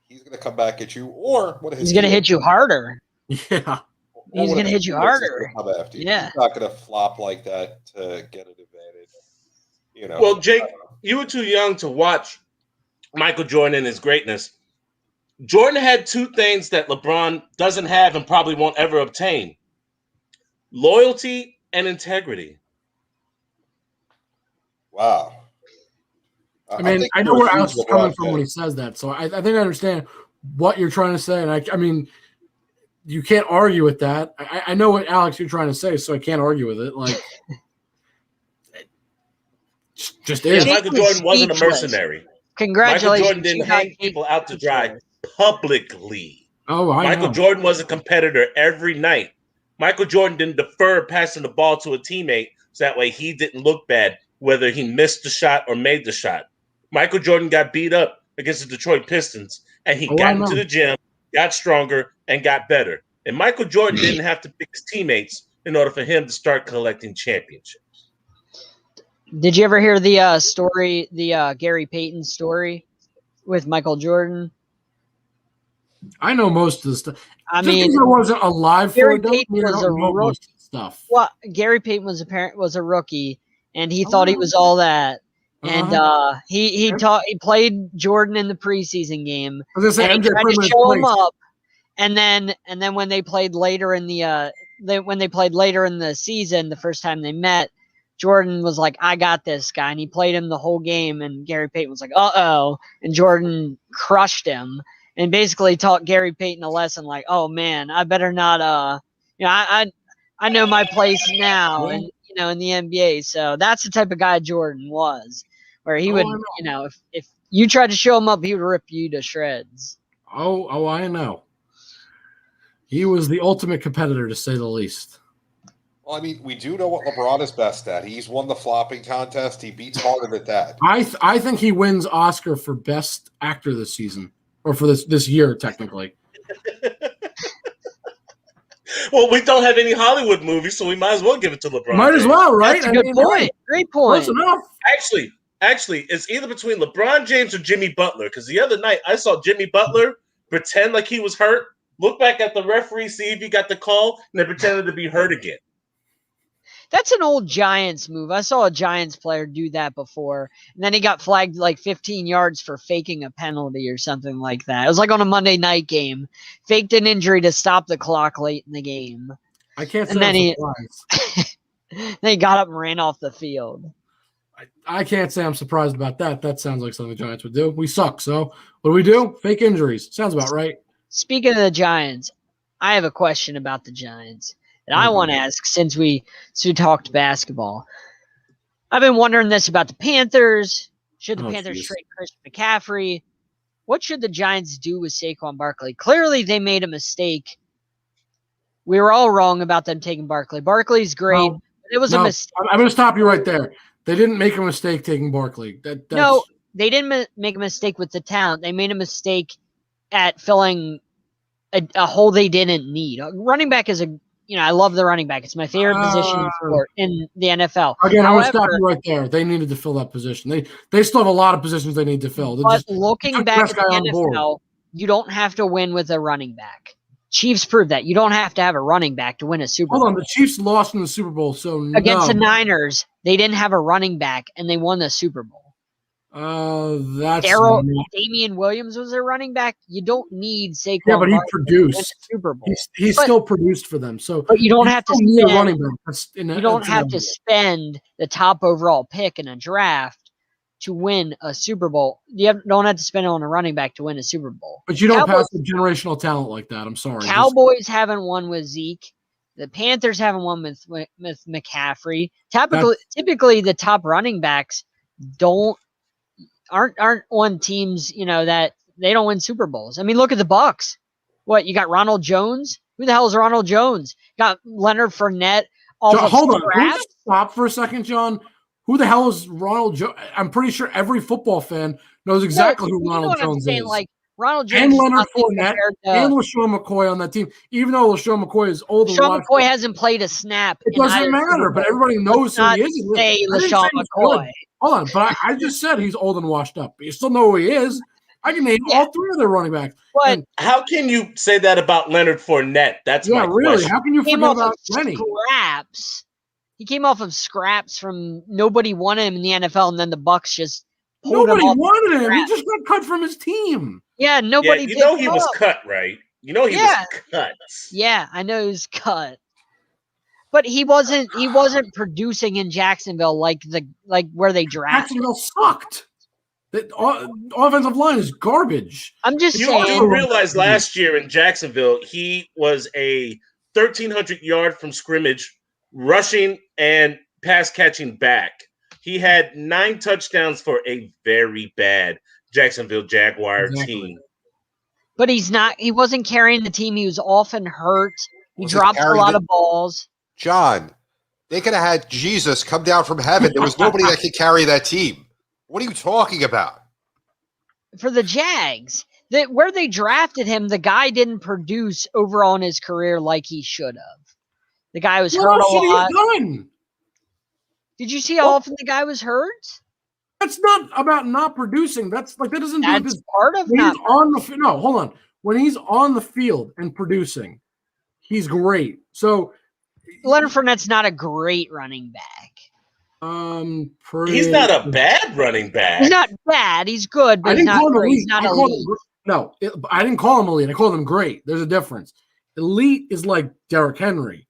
he's going to come back at you. Or he's going to hit you harder. Yeah. He's going to hit you harder. Yeah. He's not going to flop like that to get an advantage. Well, Jake, you were too young to watch Michael Jordan and his greatness. Jordan had two things that LeBron doesn't have and probably won't ever obtain: loyalty and integrity. Wow. I mean, I know where Alex is coming from when he says that, so I think I understand what you're trying to say, and I mean, you can't argue with that. I know what Alex you're trying to say, so I can't argue with it. Like, just is. Yeah, Michael Jordan wasn't a mercenary. Congratulations. Michael Jordan didn't hang people out to dry publicly. Oh, Michael Jordan was a competitor every night. Michael Jordan didn't defer passing the ball to a teammate so that way he didn't look bad, whether he missed the shot or made the shot. Michael Jordan got beat up against the Detroit Pistons, and he got into the gym, got stronger, and got better. And Michael Jordan didn't have to pick his teammates in order for him to start collecting championships. Did you ever hear the story, the Gary Payton story with Michael Jordan? I know most of the stuff. I Just mean, because I wasn't alive for it, Payton was a rookie. Stuff. Well, Gary Payton was a rookie, and he thought he was all that. And he played Jordan in the preseason game. I was gonna say, and he tried to show him up. And then when they played later in the season, the first time they met, Jordan was like, "I got this guy," and he played him the whole game. And Gary Payton was like, "Uh-oh," and Jordan crushed him and basically taught Gary Payton a lesson, like, "Oh man, I better not. I know my place now, and in the NBA." So that's the type of guy Jordan was, where he would, if you tried to show him up, he would rip you to shreds. Oh, I know. He was the ultimate competitor, to say the least. Well, I mean, we do know what LeBron is best at. He's won the flopping contest. He beats Harden at that. I think he wins Oscar for Best Actor this season, or for this year, technically. Well, we don't have any Hollywood movies, so we might as well give it to LeBron. Might as well, right? That's a good point. Great point. Close enough. Actually, it's either between LeBron James or Jimmy Butler, because the other night I saw Jimmy Butler pretend like he was hurt, look back at the referee, see if he got the call, and then pretended to be hurt again. That's an old Giants move. I saw a Giants player do that before, and then he got flagged like 15 yards for faking a penalty or something like that. It was like on a Monday night game. Faked an injury to stop the clock late in the game. I can't say and then then he got up and ran off the field. I can't say I'm surprised about that. That sounds like something the Giants would do. We suck, so what do we do? Fake injuries. Sounds about right. Speaking of the Giants, I have a question about the Giants. And I want to ask, since we talked basketball, I've been wondering this about the Panthers. Should the Panthers trade Christian McCaffrey? What should the Giants do with Saquon Barkley? Clearly, they made a mistake. We were all wrong about them taking Barkley. Barkley's great. But it was a mistake. I'm going to stop you right there. They didn't make a mistake taking Barkley. No, they didn't make a mistake with the talent. They made a mistake at filling a hole they didn't need. Running back is I love the running back. It's my favorite position in the NFL. Again, I would stop you right there. They needed to fill that position. They still have a lot of positions they need to fill. But looking back at the NFL, you don't have to win with a running back. Chiefs proved that. You don't have to have a running back to win a Super Bowl. Hold on, the Chiefs lost in the Super Bowl, so against the Niners, they didn't have a running back, and they won the Super Bowl. Damian Williams was their running back. You don't need Saquon. Yeah, but he produced Super Bowl. He still produced for them. So, but you don't have to spend, running back. You don't have to spend the top overall pick in a draft to win a Super Bowl. Don't have to spend it on a running back to win a Super Bowl. But you don't pass with generational talent like that. I'm sorry. Cowboys haven't won with Zeke. The Panthers haven't won with McCaffrey. Typically, the top running backs aren't on teams, that they don't win Super Bowls. I mean, look at the Bucs. What, you got Ronald Jones? Who the hell is Ronald Jones? Got Leonard Fournette. Hold on. Can we stop for a second, John? Who the hell is Ronald Jones? I'm pretty sure every football fan knows exactly who Ronald Jones is. Like Ronald Jones and Leonard Fournette and LaShawn McCoy on that team. Even though LaShawn McCoy is old, LaShawn McCoy hasn't played a snap. It doesn't matter, but everybody knows who he is. Say LaShawn McCoy. Hold on, but I just said he's old and washed up. You still know who he is. I can name all three of their running backs. But how can you say that about Leonard Fournette? That's my question. How can you forget about Lenny? Scraps. He came off of scraps from nobody wanted him in the NFL, and then the Bucs just pulled him off. Nobody wanted him. He just got cut from his team. Yeah, nobody. Yeah, he was cut, right? He was cut. Yeah, I know he was cut. But he wasn't producing in Jacksonville like where they drafted. Jacksonville sucked. The offensive line is garbage. I'm just You saying. do realize last year in Jacksonville, he was a 1,300 yard from scrimmage, rushing and pass catching back. He had 9 touchdowns for a very bad Jacksonville Jaguar team. But he wasn't carrying the team. He was often hurt. He dropped a lot of balls. John, they could have had Jesus come down from heaven. There was nobody that could carry that team. What are you talking about? For the Jags, where they drafted him, the guy didn't produce overall in his career like he should have. The guy was hurt a lot. Did you see how often the guy was hurt? That's not about not producing. That doesn't do this. Part of when he's on the no. Hold on. When he's on the field and producing, he's great. So Leonard Fournette's not a great running back. He's not a bad running back. He's not bad. He's good, but he's not great. He's not elite. No, I didn't call him elite. I called him great. There's a difference. Elite is like Derrick Henry.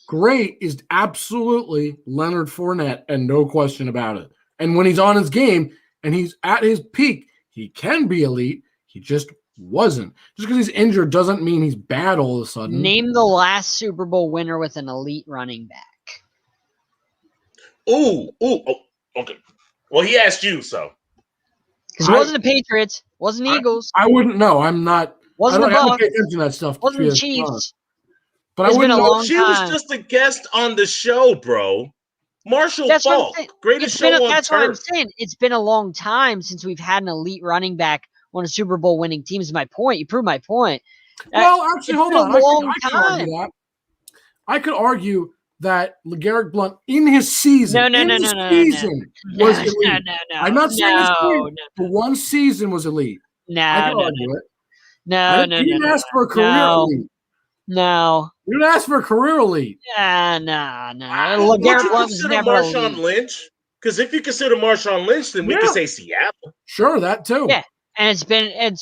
Great is absolutely Leonard Fournette, and no question about it. And when he's on his game and he's at his peak, he can be elite. He just wasn't. Just because he's injured doesn't mean he's bad all of a sudden. Name the last Super Bowl winner with an elite running back. Oh, okay. Well, he asked you, so. Because it wasn't the Patriots, wasn't the Eagles. I wouldn't know. I'm not. Wasn't the Bucs. I don't pay attention to that stuff. Wasn't the Chiefs. But it's been a long she time. was just a guest on the show, bro. Marshall Faulk, greatest show on That's turf. what I'm saying. It's been a long time since we've had an elite running back on a Super Bowl winning team. Is my point. You proved my point. Well, actually, hold on. I could argue that. I could argue that LeGarrette Blount in his season, was elite. I'm not saying his team, but one season was elite. He didn't ask for a career elite. No. You didn't ask for a career elite. No. Would you LeGarrette Blount was consider never Marshawn elite. Lynch? Because if you consider Marshawn Lynch, then we could say Seattle. Sure, that too. Yeah, and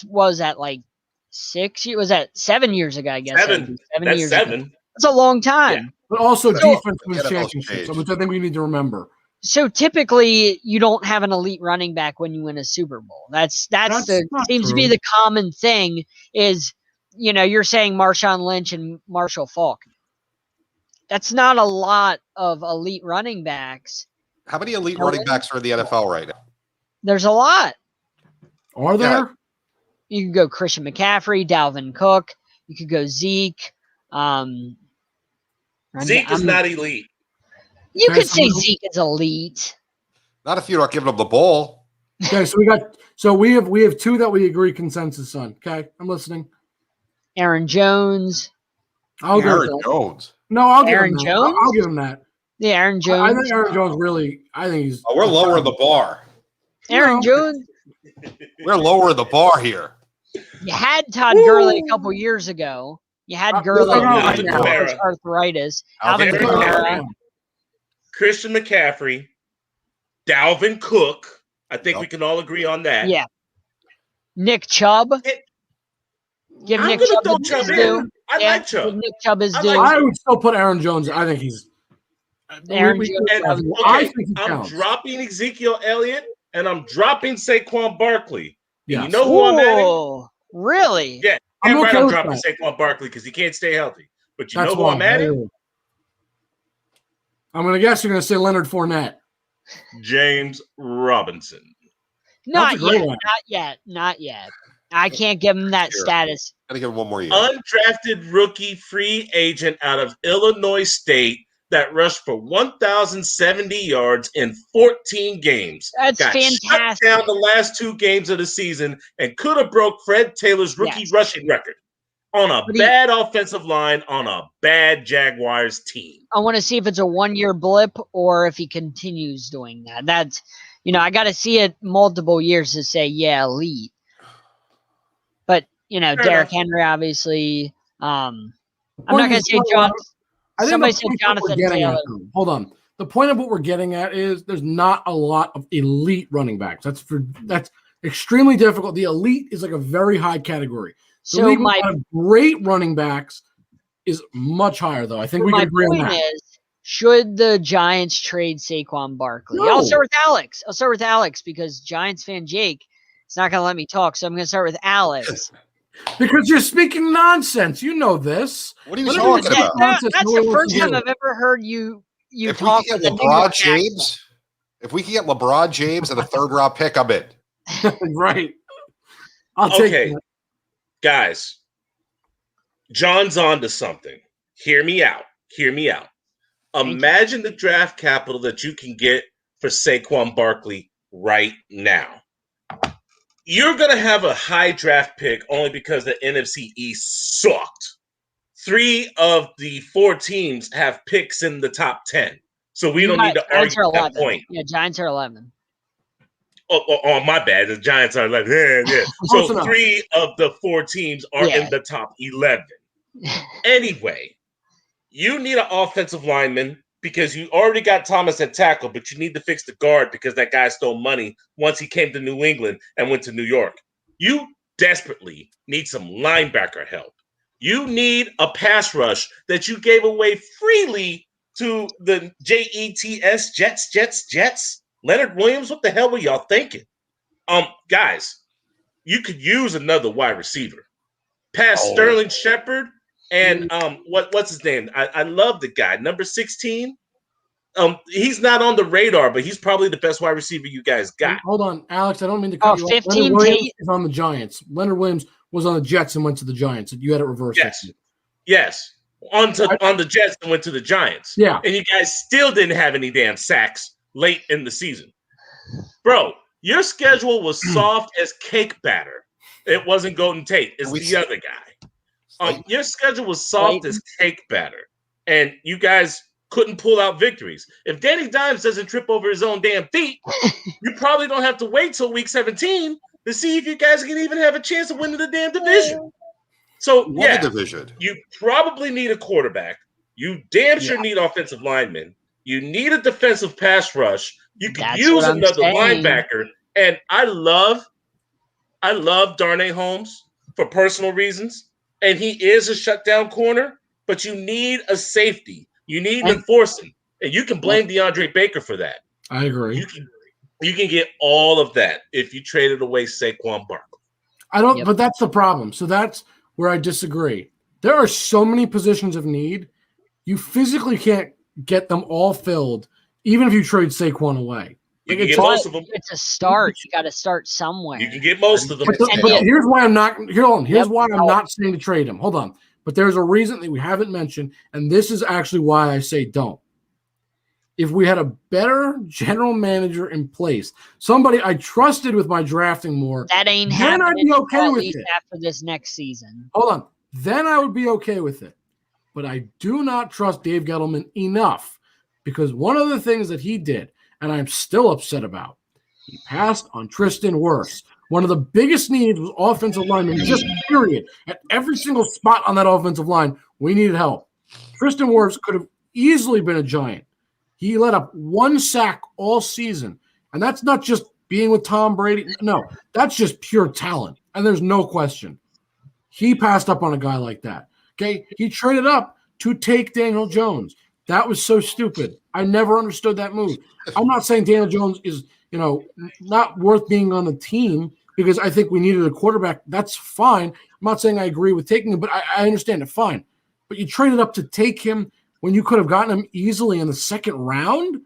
was that like 6 years? Was that 7 years ago? I guess 7. That's years 7. ago. That's a long time. Yeah. But also defense wins championships, which I think we need to remember. So typically, you don't have an elite running back when you win a Super Bowl. That's seems to be the common thing. Is you're saying Marshawn Lynch and Marshall Faulk. That's not a lot of elite running backs. How many elite running backs are in the NFL right now? There's a lot. Are there? Yeah. You could go Christian McCaffrey, Dalvin Cook. You could go Zeke. Zeke is not elite. You could say Zeke is elite. Not if you're not giving him the ball. Okay, so we have two that we agree consensus on. Okay, I'm listening. Aaron Jones. Aaron Jones. No, I'll give Aaron him that. Jones. I'll give him that. Yeah, Aaron Jones. I think Aaron Jones really. I think he's. Oh, we're lowering the bar. Aaron Jones. We're lowering the bar here. You had Todd Gurley a couple years ago. You had Gurley with arthritis. Alvin Kamara. Christian McCaffrey. Dalvin Cook. I think we can all agree on that. Yeah. Nick Chubb. Give Nick Chubb his due. I like Chubb. Nick Chubb his due. I would still put Aaron Jones. I think he's. Aaron Jones. I'm dropping Ezekiel Elliott and I'm dropping Saquon Barkley. Yeah. You know who I'm adding? Really? Yeah. I'm dropping Saquon Barkley because he can't stay healthy. But you know who I'm adding? I'm going to guess you're going to say Leonard Fournette. James Robinson. Not yet. I can't give him that status. Got to give him one more year. Undrafted rookie free agent out of Illinois State that rushed for 1,070 yards in 14 games. That's fantastic. Shut down the last 2 games of the season and could have broke Fred Taylor's rookie rushing record on a bad offensive line on a bad Jaguars team. I want to see if it's a 1-year blip or if he continues doing that. That's, I got to see it multiple years to say, elite. But, Derrick Henry, obviously. I'm not going to say John. Somebody said Jonathan Taylor. Hold on. The point of what we're getting at is there's not a lot of elite running backs. That's extremely difficult. The elite is like a very high category. The league of great running backs is much higher, though. I think we can agree on that. Should the Giants trade Saquon Barkley? No. I'll start with Alex because Giants fan Jake is not going to let me talk. So I'm going to start with Alex. Because you're speaking nonsense. You know this. What are you talking about? That's the first time I've ever heard you talk with a LeBron James. If we can get LeBron James and a 3rd-round pick, I'm in. Right. I'll take it. Guys, John's on to something. Hear me out. Imagine the draft capital that you can get for Saquon Barkley right now. You're going to have a high draft pick only because the NFC East sucked. 3 of the 4 teams have picks in the top 10. So we don't need to argue that point. Yeah, Giants are 11. Oh, my bad. The Giants are 11. Yeah. So 3 of the 4 teams are in the top 11. Anyway, you need an offensive lineman because you already got Thomas at tackle, but you need to fix the guard because that guy stole money once he came to New England and went to New York. You desperately need some linebacker help. You need a pass rush that you gave away freely to the Jets. Leonard Williams, what the hell were y'all thinking? Guys, you could use another wide receiver. Pass Sterling Shepard and what's his name? I love the guy, number 16. He's not on the radar, but he's probably the best wide receiver you guys got. Hold on, Alex. I don't mean to cut you off. 15 Leonard Williams is on the Giants. Leonard Williams was on the Jets and went to the Giants. You had it reversed. Yes. On the Jets and went to the Giants. Yeah. And you guys still didn't have any damn sacks late in the season. Bro, your schedule was soft as cake batter. It wasn't Golden Tate. It's the other guy. Your schedule was soft as cake batter. And you guys couldn't pull out victories. If Danny Dimes doesn't trip over his own damn feet, you probably don't have to wait till week 17 to see if you guys can even have a chance of winning the damn division. So, division. You probably need a quarterback. You damn sure need offensive linemen. You need a defensive pass rush. You could use another linebacker. And I love Darnay Holmes for personal reasons. And he is a shutdown corner, but you need a safety. You need an enforcer. And you can blame DeAndre Baker for that. I agree. You can get all of that if you traded away Saquon Barkley. But that's the problem. So that's where I disagree. There are so many positions of need. You physically can't get them all filled, even if you trade Saquon away. You can get most of them. It's a start. You got to start somewhere. You can get most of them. But here's why I'm not. Here's why I'm not saying to trade him. Hold on. But there's a reason that we haven't mentioned, and this is actually why I say don't. If we had a better general manager in place, somebody I trusted with my drafting more, that ain't then I'd be okay with it. After this next season. Hold on. Then I would be okay with it. But I do not trust Dave Gettleman enough because one of the things that he did, and I'm still upset about, he passed on Tristan Wirfs. One of the biggest needs was offensive linemen, just period. At every single spot on that offensive line, we needed help. Tristan Wirfs could have easily been a Giant. He let up 1 sack all season. And that's not just being with Tom Brady. No, that's just pure talent. And there's no question. He passed up on a guy like that. Okay, he traded up to take Daniel Jones. That was so stupid. I never understood that move. I'm not saying Daniel Jones is, not worth being on the team because I think we needed a quarterback. That's fine. I'm not saying I agree with taking him, but I understand it. Fine. But you traded up to take him when you could have gotten him easily in the 2nd round.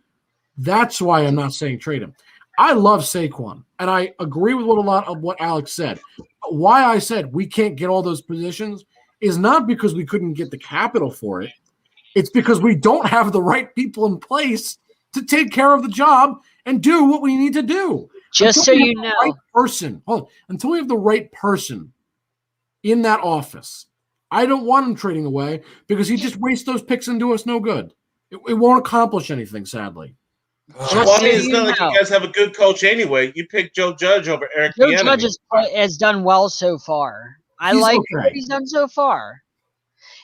That's why I'm not saying trade him. I love Saquon, and I agree with a lot of what Alex said. But why I said we can't get all those positions is not because we couldn't get the capital for it. It's because we don't have the right people in place to take care of the job and do what we need to do. Just so you know. Until we have the right person in that office, I don't want him trading away because he just wastes those picks and do us no good. It won't accomplish anything, sadly. It's not like you guys have a good coach anyway. You picked Joe Judge over Eric Joe Judge has done well so far. I like what he's done so far.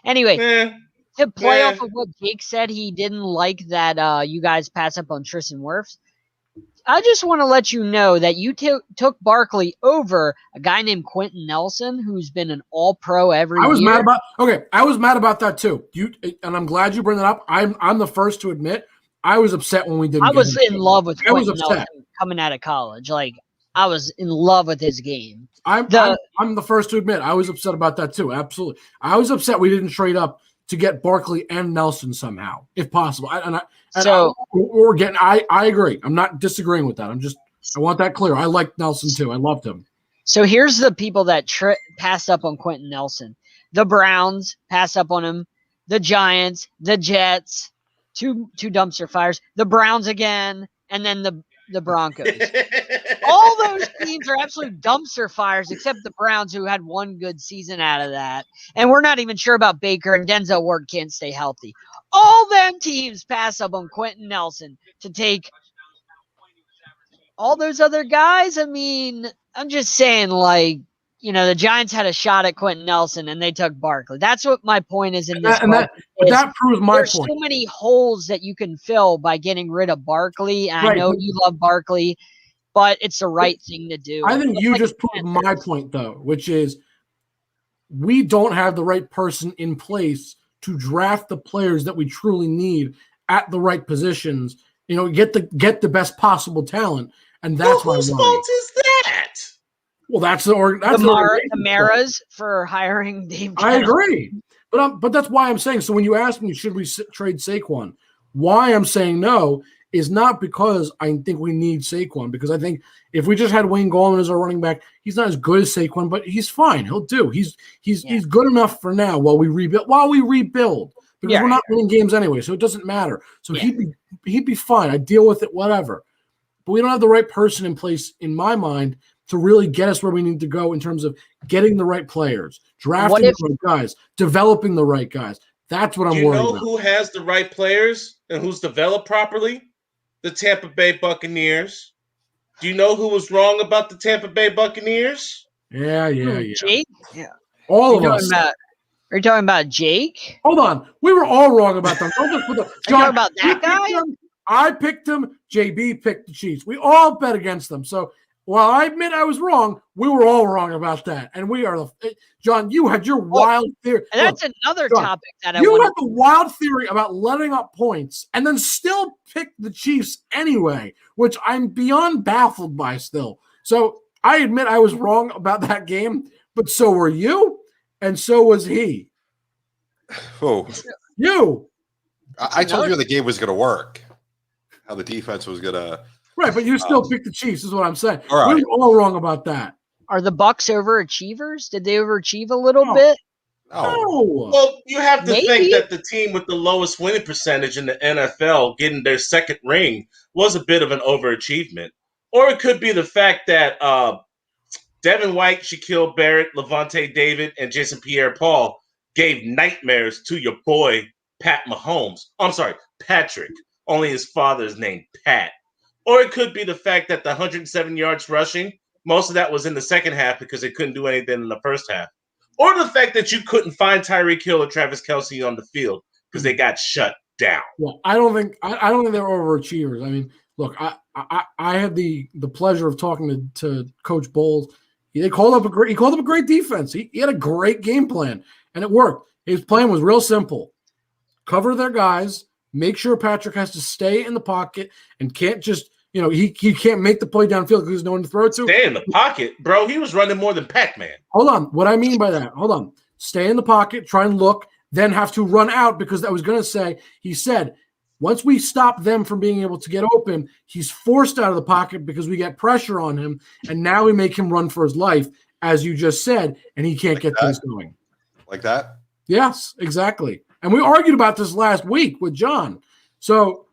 Anyway, to play off of what Jake said, he didn't like that you guys pass up on Tristan Wirfs. just want to let you know that you took Barkley over a guy named Quentin Nelson, who's been an All-Pro every year. I was mad about that too. And I'm glad you bring that up. I'm the first to admit I was upset when we didn't. I was in love with Quentin Nelson coming out of college. Like, I was in love with his game. I'm the first to admit I was upset about that too. Absolutely, I was upset we didn't trade up to get Barkley and Nelson somehow, if possible. I agree. I'm not disagreeing with that. I want that clear. I like Nelson too. I loved him. So here's the people that pass up on Quentin Nelson. The Browns pass up on him. The Giants, the Jets, two dumpster fires. The Browns again, and then the Broncos. All those teams are absolute dumpster fires, except the Browns, who had one good season out of that. And we're not even sure about Baker, and Denzel Ward can't stay healthy. All them teams pass up on Quentin Nelson to take all those other guys. I mean, I'm just saying, like, the Giants had a shot at Quentin Nelson, and they took Barkley. That's what my point is in this. That proves my there's point. There's so many holes that you can fill by getting rid of Barkley. And right. I know you love Barkley, but it's the right thing to do. I think you just proved my point, though, which is we don't have the right person in place to draft the players that we truly need at the right positions. Get the best possible talent, and that's whose fault is that? Well, that's Kamara's for hiring Dave. I agree, but that's why I'm saying. So when you ask me, should we trade Saquon? Why I'm saying no is not because I think we need Saquon, because I think if we just had Wayne Gallman as our running back, he's not as good as Saquon, but he's fine. He'll do. He's good enough for now while we rebuild. Because we're not winning games anyway, so it doesn't matter. So he'd be fine. I'd deal with it, whatever. But we don't have the right person in place, in my mind, to really get us where we need to go in terms of getting the right players, drafting the right guys, developing the right guys. That's what I'm worried about. You know who has the right players and who's developed properly? The Tampa Bay Buccaneers. Do you know who was wrong about the Tampa Bay Buccaneers? Yeah. Jake? Yeah. All of us. Are you talking about Jake? Hold on. We were all wrong about them. Are you talking about that guy? I picked him. JB picked the Chiefs. We all bet against them. So while I admit I was wrong, we were all wrong about that. And we are John, you had your wild theory. And that's another topic that you had the wild theory about letting up points and then still picked the Chiefs anyway, which I'm beyond baffled by still. So I admit I was wrong about that game, but so were you, and so was he. Oh, you. I told you the game was going to work. How the defense was going to. Right, but you still picked the Chiefs, is what I'm saying. All right. We were all wrong about that. Are the Bucs overachievers? Did they overachieve a little bit? No. Well, you have to think that the team with the lowest winning percentage in the NFL getting their second ring was a bit of an overachievement. Or it could be the fact that Devin White, Shaquille Barrett, Levante David, and Jason Pierre-Paul gave nightmares to your boy, Pat Mahomes. I'm sorry, Patrick. Only his father's named Pat. Or it could be the fact that the 107 yards rushing, most of that was in the second half because they couldn't do anything in the first half. Or the fact that you couldn't find Tyreek Hill or Travis Kelce on the field because they got shut down. Well, I don't think they're overachievers. I mean, look, I had the pleasure of talking to Coach Bowles. He called up a great defense. He had a great game plan, and it worked. His plan was real simple: cover their guys, make sure Patrick has to stay in the pocket and can't just he can't make the play downfield because there's no one to throw it to. Stay in the pocket, bro. He was running more than Pac-Man. Hold on. What I mean by that, hold on. Stay in the pocket, try and look, then have to run out because I was going to say, he said, once we stop them from being able to get open, he's forced out of the pocket because we get pressure on him, and now we make him run for his life, as you just said, and he can't get things going. Like that? Yes, exactly. And we argued about this last week with John. So,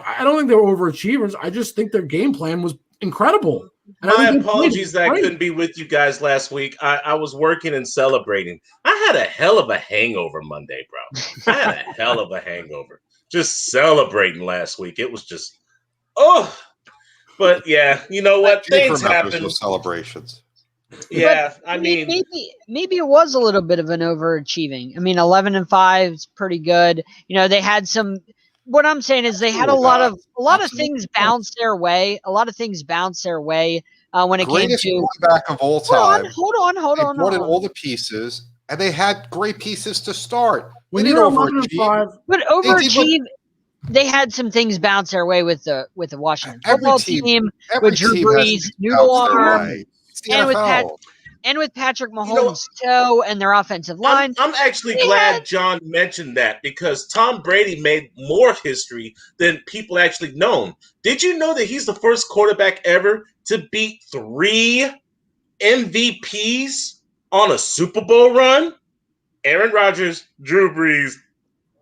I don't think they were overachievers. I just think their game plan was incredible. And my apologies that I couldn't be with you guys last week. I was working and celebrating. I had a hell of a hangover Monday, bro. I had a hell of a hangover. Just celebrating last week. It was just, But yeah, you know what? Things happen. With celebrations. Yeah, but, I mean, maybe it was a little bit of an overachieving. I mean, 11-5 is pretty good. They had some what I'm saying is they had a lot of things bounce their way. A lot of things bounce their way when it came Greatest to quarterback of all time. Hold on. Brought in all the pieces, and they had great pieces to start. When They you're didn't 11-5, but overachieve. They had some things bounce their way with the Washington football team with Drew Brees, noodle arm, and with Patrick Mahomes' toe and their offensive line. I'm actually glad John mentioned that because Tom Brady made more history than people actually known. Did you know that he's the first quarterback ever to beat 3 MVPs on a Super Bowl run? Aaron Rodgers, Drew Brees,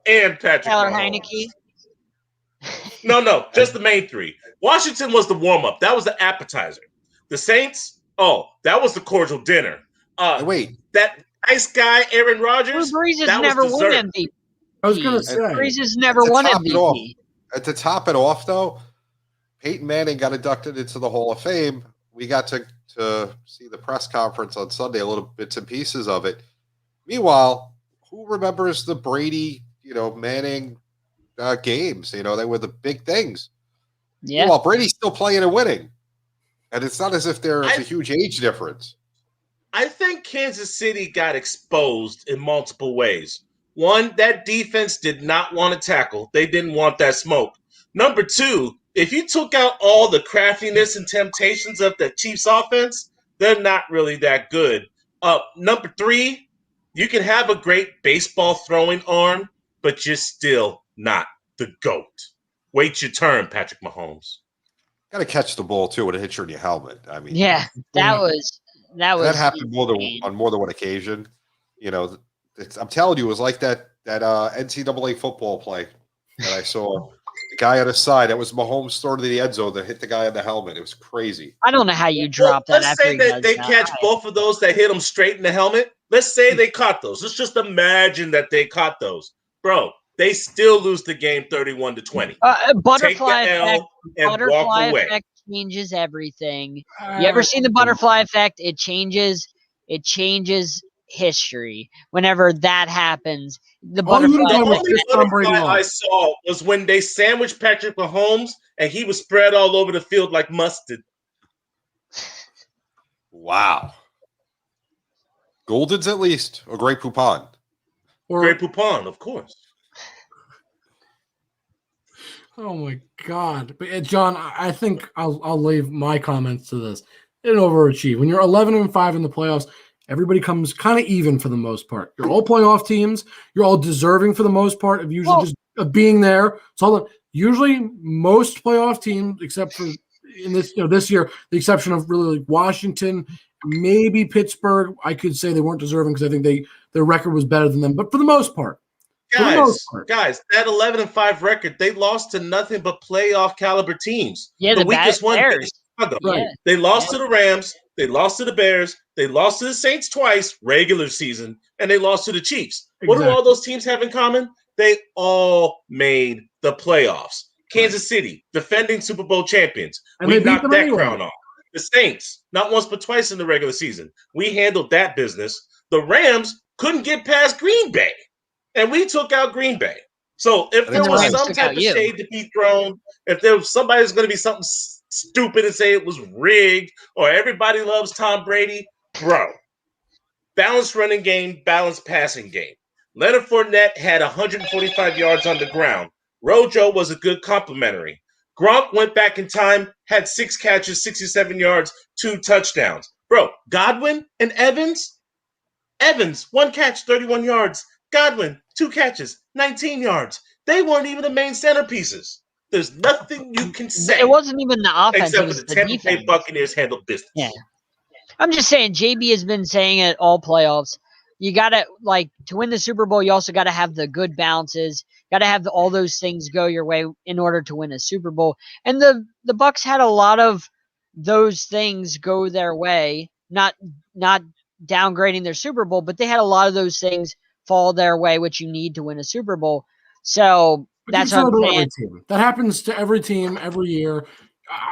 and Patrick Mahomes. Heineke. No, just the main 3. Washington was the warm-up. That was the appetizer. The Saints, that was the cordial dinner. Wait. That nice guy, Aaron Rodgers, Brees has never won MVP. I was going to say. Brees has never won MVP. To top it off, though, Peyton Manning got inducted into the Hall of Fame. We got to see the press conference on Sunday, a little bits and pieces of it. Meanwhile, who remembers the Brady, Manning games? They were the big things. Yeah. Well, Brady's still playing and winning. And it's not as if there's a huge age difference. I think Kansas City got exposed in multiple ways. One, that defense did not want to tackle. They didn't want that smoke. Number 2, if you took out all the craftiness and temptations of the Chiefs offense, they're not really that good. Number 3, you can have a great baseball throwing arm, but you're still not the GOAT. Wait your turn, Patrick Mahomes. Got to catch the ball too when it hits you in your helmet. I mean, yeah, that happened on more than one occasion. I'm telling you, it was like that NCAA football play that I saw. The guy on the side, that was Mahomes throwing to the end zone that hit the guy on the helmet. It was crazy. I don't know how you drop that. Let's say that they catch both of those that hit him straight in the helmet. Let's say they caught those. Let's just imagine that they caught those, bro. They still lose the game 31-20. Butterfly Take the L and walk away. Effect changes everything. You ever seen the butterfly effect? It changes history. Whenever that happens, the butterfly I saw was when they sandwiched Patrick Mahomes and he was spread all over the field like mustard. Wow. Golden's at least, or Grey Poupon. Grey Poupon, of course. Oh my God! But John, I think I'll leave my comments to this. They didn't overachieve. When you're 11-5 in the playoffs, everybody comes kind of even for the most part. You're all playoff teams. You're all deserving for the most part of usually just being there. So usually most playoff teams, except for in this year, the exception of really like Washington, maybe Pittsburgh, I could say they weren't deserving because I think their record was better than them. But for the most part. Guys, that 11-5 record, they lost to nothing but playoff caliber teams. Yeah, the weakest one. Right. They lost to the Rams. They lost to the Bears. They lost to the Saints twice, regular season, and they lost to the Chiefs. Exactly. What do all those teams have in common? They all made the playoffs. Kansas City, defending Super Bowl champions. And we knocked that crown off. The Saints, not once but twice in the regular season. We handled that business. The Rams couldn't get past Green Bay. And we took out Green Bay. So if there was some type of shade to be thrown, if there was somebody's going to be something stupid and say it was rigged or everybody loves Tom Brady, bro, balanced running game, balanced passing game. Leonard Fournette had 145 yards on the ground. Rojo was a good complimentary. Gronk went back in time, had 6 catches, 67 yards, 2 touchdowns. Bro, Godwin and Evans, 1 catch, 31 yards. Godwin, 2 catches, 19 yards. They weren't even the main centerpieces. There's nothing you can say. It wasn't even the offense. Except for the Tampa Bay Buccaneers handled business. Yeah. I'm just saying, JB has been saying it all playoffs. You got to, to win the Super Bowl, you also got to have the good bounces. Got to have all those things go your way in order to win a Super Bowl. And the Bucs had a lot of those things go their way, not downgrading their Super Bowl, but they had a lot of those things fall their way, which you need to win a Super Bowl. So that's what I'm saying. That happens to every team every year.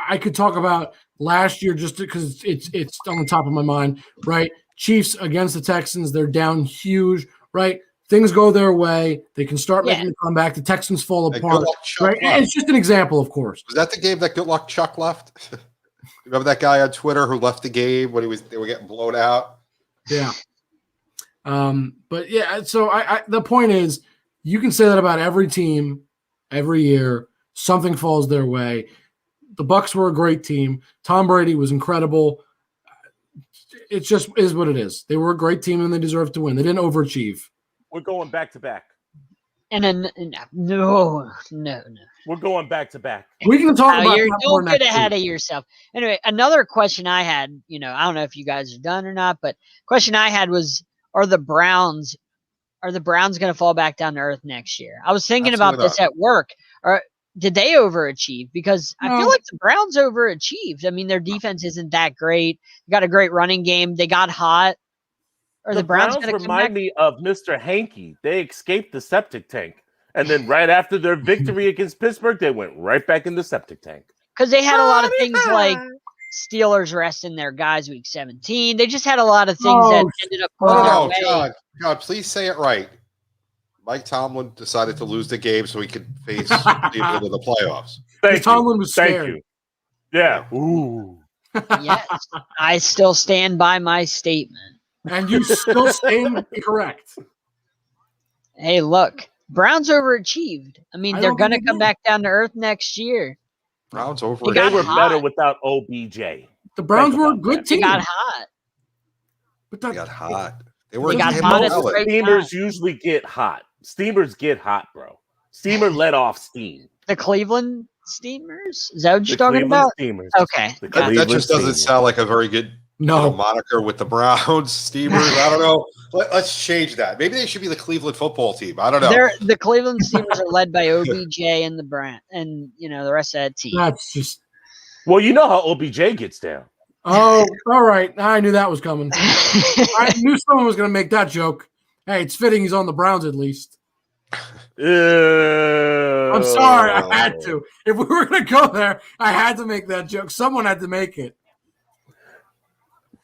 I could talk about last year just because it's on the top of my mind, right? Chiefs against the Texans, they're down huge, right? things go their way, they can start making a comeback. The Texans fall Hey, apart. good luck, Chuck Right? left. It's just an example, of course. Was that the game that Good Luck Chuck left? Remember that guy on Twitter who left the game when they were getting blown out? Yeah. But yeah, so I the point is, you can say that about every team, every year. Something falls their way. The Bucs were a great team. Tom Brady was incredible. It just is what it is. They were a great team and they deserved to win. They didn't overachieve. We're going back to back. And then no. We're going back to back. We can talk about that more don't get next ahead week. of yourself. Anyway, another question I had, I don't know if you guys are done or not, but question I had was, are the Browns going to fall back down to earth next year? I was thinking about this at work. Or did they overachieve? Because I feel like the Browns overachieved. I mean, their defense isn't that great. They got a great running game. They got hot. Are the Browns going to remind me of Mr. Hanky. They escaped the septic tank. And then right after their victory against Pittsburgh, they went right back in the septic tank. Because they had a lot of things like Steelers resting their guys week 17. They just had a lot of things that ended up going their way. John, please say it right. Mike Tomlin decided to lose the game so he could face Cleveland in the playoffs. Tomlin was scared. Thank you. Yeah. Ooh. Yes. I still stand by my statement. And you still stand correct. Hey, look. Browns overachieved. I mean, they're going to come back down to earth next year. Browns over. They were better without OBJ. The Browns were a good team. They got hot. They got hot. They got hot at the right Steamers time. usually get hot. Steamers get hot, bro. Steamer let off steam. The Cleveland Steamers? Is that what you're talking about? Steamers. Okay. That just doesn't sound like a very good moniker with the Browns. Steamers. I don't know. Let's change that. Maybe they should be the Cleveland football team. I don't know. The Cleveland Steamers are led by OBJ and the Brand, and the rest of that team. That's just. Well, you know how OBJ gets down. Oh, all right. I knew that was coming. I knew someone was going to make that joke. Hey, it's fitting he's on the Browns at least. I'm sorry. I had to. If we were going to go there, I had to make that joke. Someone had to make it.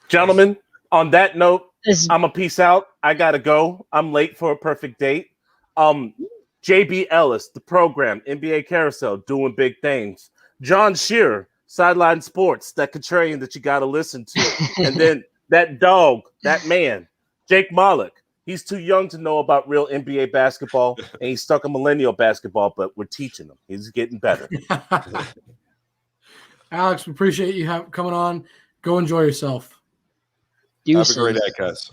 Gentlemen, on that note, I'm a peace out. I got to go. I'm late for a perfect date. JB Ellis, the program, NBA Carousel, doing big things. Jon Shearer, Sideline Sports, that contrarian that you got to listen to. And then that dog, that man, Jake Malik. He's too young to know about real NBA basketball, and he's stuck in millennial basketball, but we're teaching him. He's getting better. Alex, we appreciate you coming on. Go enjoy yourself. Have a great day, guys.